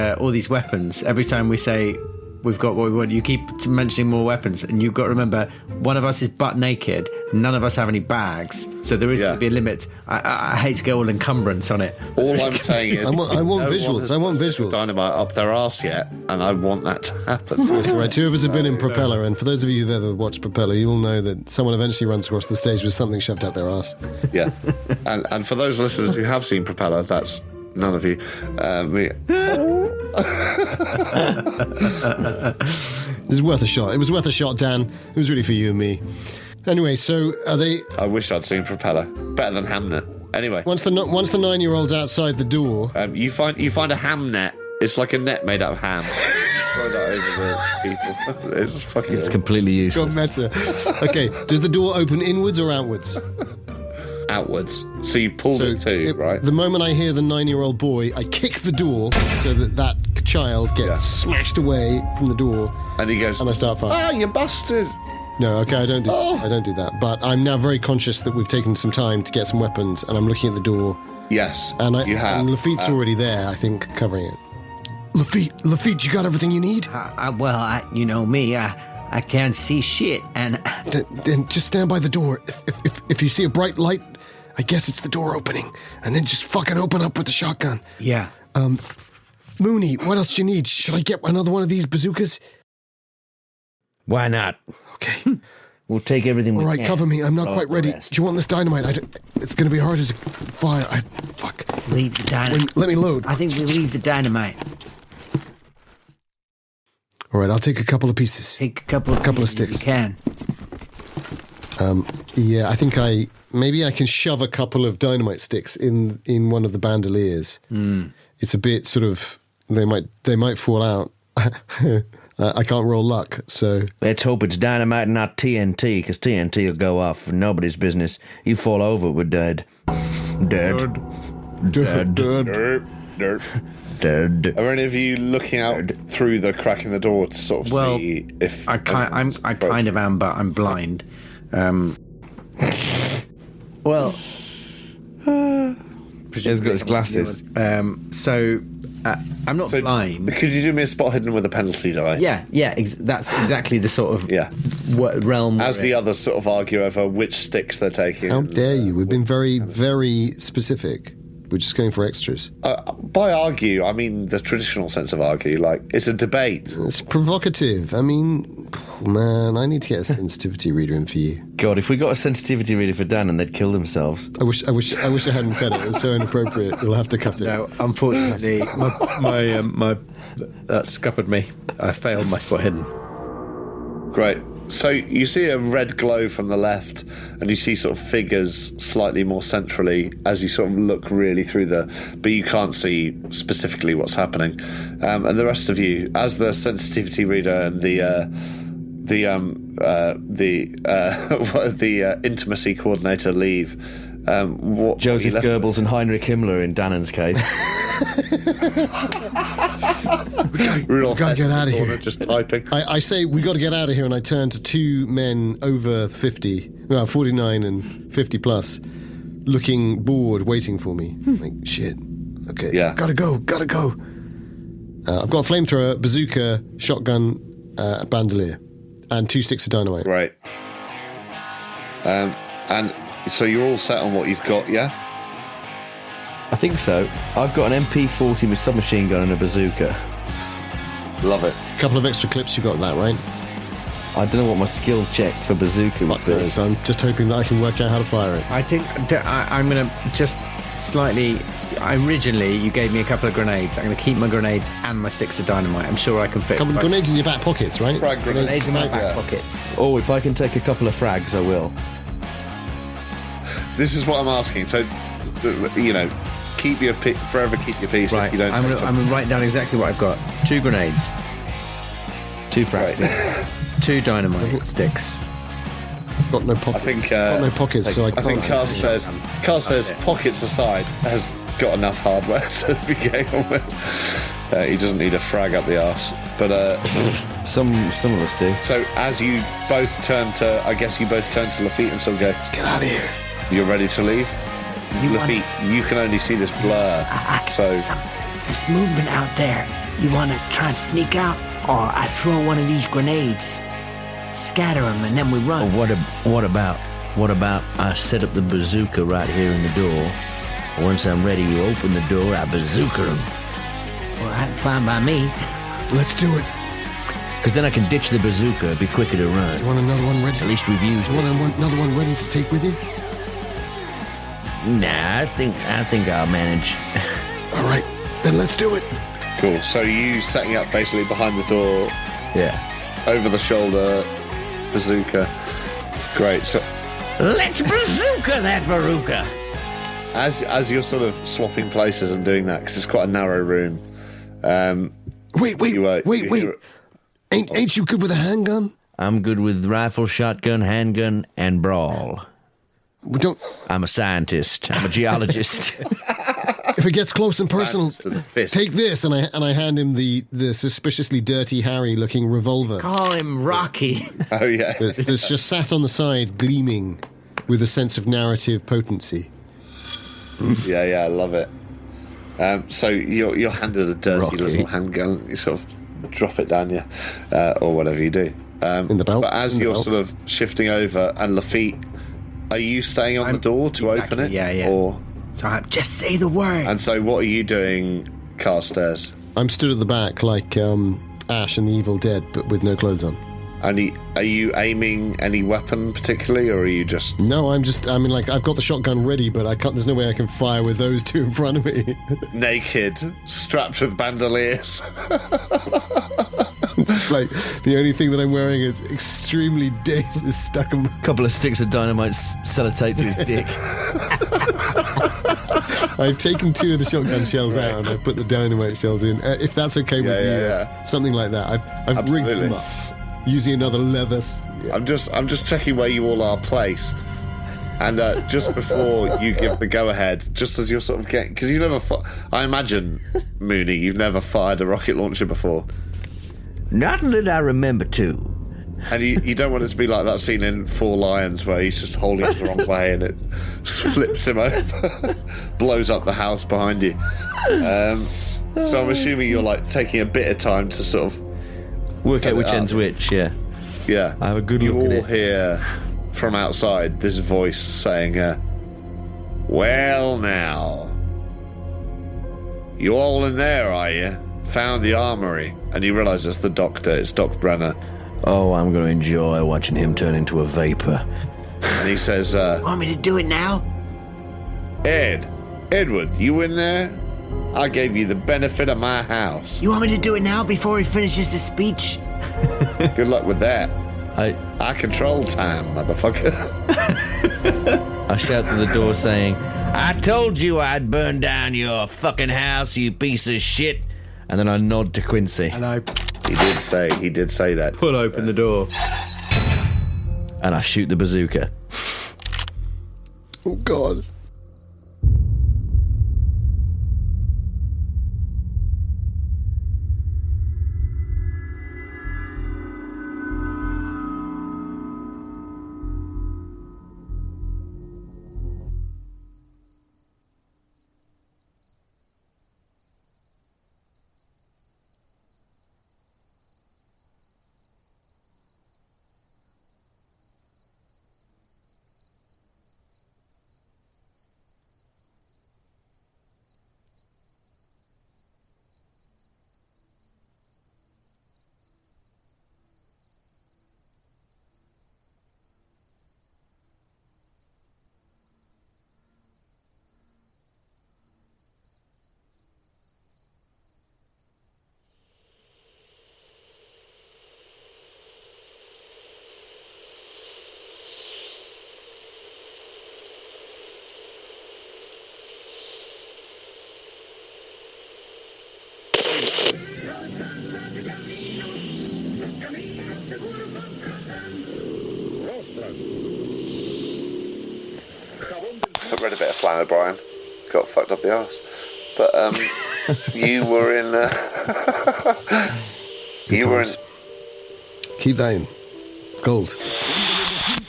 weapons every time we say we've got what we want. You keep mentioning more weapons, and you've got to remember, one of us is butt naked. None of us have any bags, so there is going to be a limit. I hate to go all encumbrance on it. All I'm saying is, I want visuals. I want visuals. Dynamite up their arse yet, and I want that to happen. That's right. 2 of us have been in Propeller, and for those of you who've ever watched Propeller, you'll know that someone eventually runs across the stage with something shoved up their arse. Yeah, and for those listeners who have seen Propeller, that's none of you. Me. It was worth a shot. It was worth a shot, Dan. It was really for you and me. Anyway, so are they... I wish I'd seen Propeller. Better than Hamnet. Anyway. Once the 9-year-old's outside the door... you find a ham net. It's like a net made out of ham. Throw that over the people. It's fucking. It's completely useless. Gone meta. Okay, does the door open inwards or outwards? Outwards. So you pulled it too, right? The moment I hear the 9-year-old boy, I kick the door so that child gets smashed away from the door. And he goes, and I start firing. "Ah, you bastard!" No, okay, I don't do that. But I'm now very conscious that we've taken some time to get some weapons, and I'm looking at the door. Yes, and you have. And Lafitte's already there, I think, covering it. Lafitte, you got everything you need? You know me, I can't see shit, and... Then just stand by the door. If you see a bright light, I guess it's the door opening. And then just fucking open up with the shotgun. Yeah. Mooney, what else do you need? Should I get another one of these bazookas? Why not? Okay. We'll take everything we can. All right, cover me. I'm not quite ready. rest. Do you want this dynamite? It's going to be hard to fire. Fuck. Leave the dynamite. Let me load. I think we leave the dynamite. All right, I'll take a couple of pieces. Take a couple of sticks. If you can. Yeah, I think maybe I can shove a couple of dynamite sticks in one of the bandoliers. It's a bit sort of they might fall out. I can't roll luck, so Let's hope it's dynamite and not TNT, because TNT will go off for nobody's business. You fall over, we're dead. Dead. Dead. Are any of you looking out through the crack in the door to sort of see if I kind of am, but I'm blind. Well, he's got his glasses. So I'm not blind. Could you do me a spot hidden with a penalty die? Yeah. That's exactly the sort of realm. As the others sort of argue over which sticks they're taking. how dare you? We've been very, very specific. We're just going for extras. By argue, I mean the traditional sense of argue. Like, it's a debate. It's provocative. I mean, man, I need to get a sensitivity reader in for you. God, if we got a sensitivity reader for Danann, they'd kill themselves. I wish I hadn't said it. It's so inappropriate. You'll have to cut it. No, unfortunately, my that scuppered me. I failed my spot hidden. Great. So you see a red glow from the left, and you see sort of figures slightly more centrally as you sort of look really through but you can't see specifically what's happening. And the rest of you, as the sensitivity reader and the intimacy coordinator leave, Joseph Goebbels and Heinrich Himmler in Danann's case. We gotta get out of here. Just typing. I say we got to get out of here, and I turn to two men over 50, 49 and 50 plus, looking bored, waiting for me. Like, shit. Okay. Yeah. Gotta go. I've got a flamethrower, bazooka, shotgun, bandolier, and 2 sticks of dynamite. Right. And so you're all set on what you've got, yeah? I think so. I've got an MP40 with submachine gun and a bazooka. Love it. A couple of extra clips, you got that, right? I don't know what my skill check for bazooka would be. So I'm just hoping that I can work out how to fire it. I think I'm going to just slightly... Originally, you gave me a couple of grenades. I'm going to keep my grenades and my sticks of dynamite. I'm sure I can fit... Couple of grenades in your back pockets, right? Frag Grenades in my back pockets. Oh, if I can take a couple of frags, I will. This is what I'm asking. So, you know, forever keep your peace. Right, if you don't. I'm going to write down exactly what I've got. 2 grenades. 2 frags. Right. 2 dynamite sticks. I've got no pockets. I think, got no pockets, so I can't... I think Carstairs, pockets aside, has got enough hardware to be going on with. He doesn't need a frag up the arse. But some of us do. So as you both turn to Lafitte and sort of go, let's get out of here. You're ready to leave? Lafitte, you can only see this blur. This movement out there. You want to try and sneak out, or I throw one of these grenades, scatter them, and then we run. What about I set up the bazooka right here in the door? Once I'm ready, you open the door, I bazooka them. Well, that's fine by me. Let's do it. Because then I can ditch the bazooka, it'd be quicker to run. You want another one ready? At least we've used it. You want another one ready to take with you? Nah, I think I'll manage. All right, then let's do it. Cool. So you setting up basically behind the door. Yeah. Over the shoulder, bazooka. Great. So let's bazooka that bazooka. As you're sort of swapping places and doing that, because it's quite a narrow room. Wait. Ain't you good with a handgun? I'm good with rifle, shotgun, handgun, and brawl. We don't. I'm a scientist. I'm a geologist. If it gets close and personal, To the fist. take this, and I hand him the suspiciously dirty Harry-looking revolver. Call him Rocky. Oh, yeah. That's just sat on the side, gleaming with a sense of narrative potency. Yeah, I love it. So you're handed a dirty Rocky. little handgun. You sort of drop it down you, or whatever you do. In the belt. But as In the you're belt. sort of shifting over, and Lafitte, are you staying on the door to exactly, open it? yeah. Or, So just say the word. and so what are you doing, Carstairs? I'm stood at the back like Ash in The Evil Dead, but with no clothes on. And are you aiming any weapon particularly, or are you just... No, I've got the shotgun ready, but I can't. There's no way I can fire with those two in front of me. naked, strapped with bandoliers? Like, the only thing that I'm wearing is extremely dated, stuck in. Couple of sticks of dynamite sellotape to his dick. I've taken 2 of the shotgun shells out and I've put the dynamite shells in. If that's okay with you, yeah. Something like that. I've rigged them up using another leather. Yeah. I'm just checking where you all are placed. And just before you give the go-ahead, just as you're sort of getting... Because you never... I imagine, Mooney, you've never fired a rocket launcher before. Not that I remember to. And you don't want it to be like that scene in Four Lions where he's just holding it the wrong way and it flips him over, blows up the house behind you. So I'm assuming you're like taking a bit of time to sort of Work out set which it up. end's which, yeah. Yeah. I have a good you look at all it. hear from outside this voice saying, well now, you all in there, are you? Found the armory. And you realise it's the doctor, it's Doc Brenner. Oh, I'm going to enjoy watching him turn into a vapor. And he says, Want me to do it now? Edward, you in there? I gave you the benefit of my house. You want me to do it now before he finishes his speech? Good luck with that. I control time, motherfucker. I shout through the door saying, I told you I'd burn down your fucking house, you piece of shit. And then I nod to Quincy. And I He did say that. pull open the door. And I shoot the bazooka. Oh, God. I read a bit of Flan O'Brien. Got fucked up the arse. But you were in... you were in... Keep that in. Gold.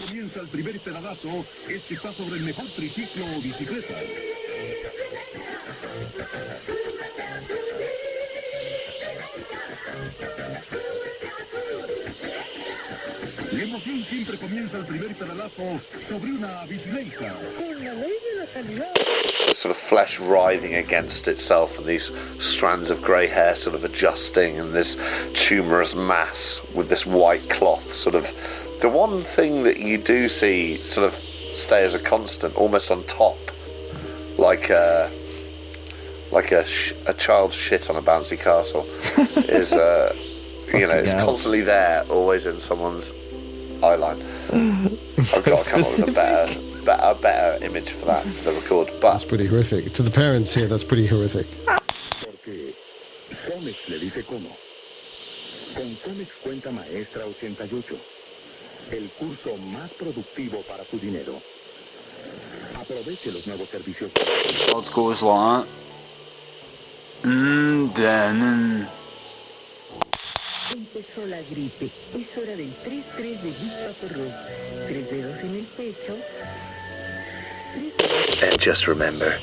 Comienza el primer pedazo, este está sobre el mejor triciclo o bicicleta. La emoción siempre comienza el primer pedalazo sobre una bicicleta. sort of flesh writhing against itself and these strands of grey hair sort of adjusting and this tumorous mass with this white cloth sort of... The one thing that you do see sort of stay as a constant, almost on top, like a child's shit on a bouncy castle, is you know, it's constantly there, always in someone's eyeline. I've got to come up with a better image for that for the record. But that's pretty horrific. To the parents here, that's pretty horrific. Con Cemex Cuenta Maestra 88. El curso más productivo para su dinero. Aproveche los nuevos servicios. Wat koos lang. Danann. Empezó la gripe. Es hora del 3-3 de Big Papa Rock. 3 dedos en el pecho. And just remember,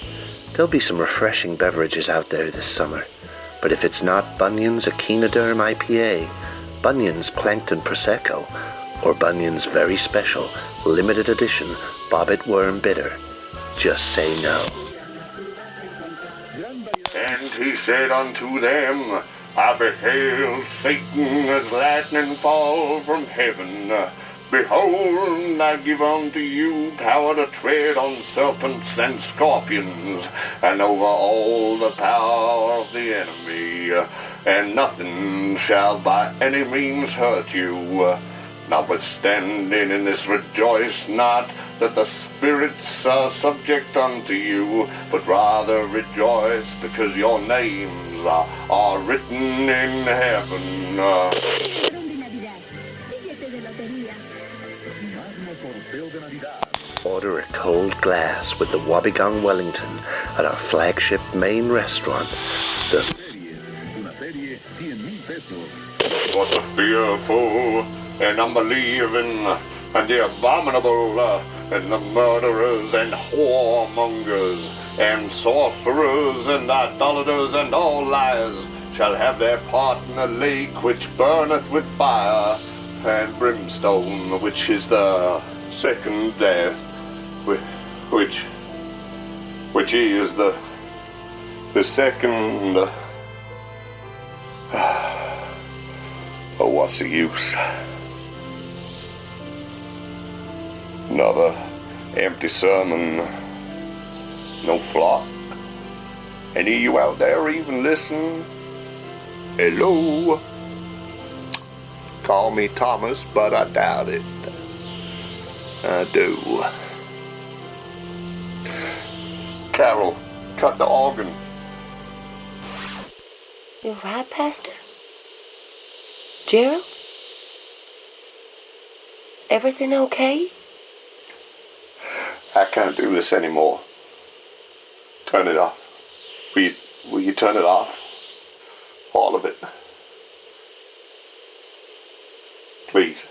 there'll be some refreshing beverages out there this summer. But if it's not Bunyan's Echinoderm IPA, Bunyan's Plankton Prosecco, or Bunyan's very special, limited edition Bobbit Worm Bitter, just say no. And he said unto them, I beheld Satan as lightning fall from heaven. Behold, I give unto you power to tread on serpents and scorpions, and over all the power of the enemy, and nothing shall by any means hurt you. Notwithstanding in this rejoice not that the spirits are subject unto you, but rather rejoice because your names are written in heaven. Order a cold glass with the Wobbegong Wellington at our flagship main restaurant, the But the fearful and unbelieving and the abominable and the murderers and whoremongers and sorcerers and idolaters and all liars shall have their part in the lake which burneth with fire and brimstone, which is the second death, which is the second. Oh, what's the use? Another empty sermon. No flock. Any of you out there even listen? Hello? Call me Thomas, but I doubt it. I do. Carol, cut the organ. You right, Pastor? Gerald? Everything okay? I can't do this anymore. Turn it off. Will you turn it off? All of it. Please.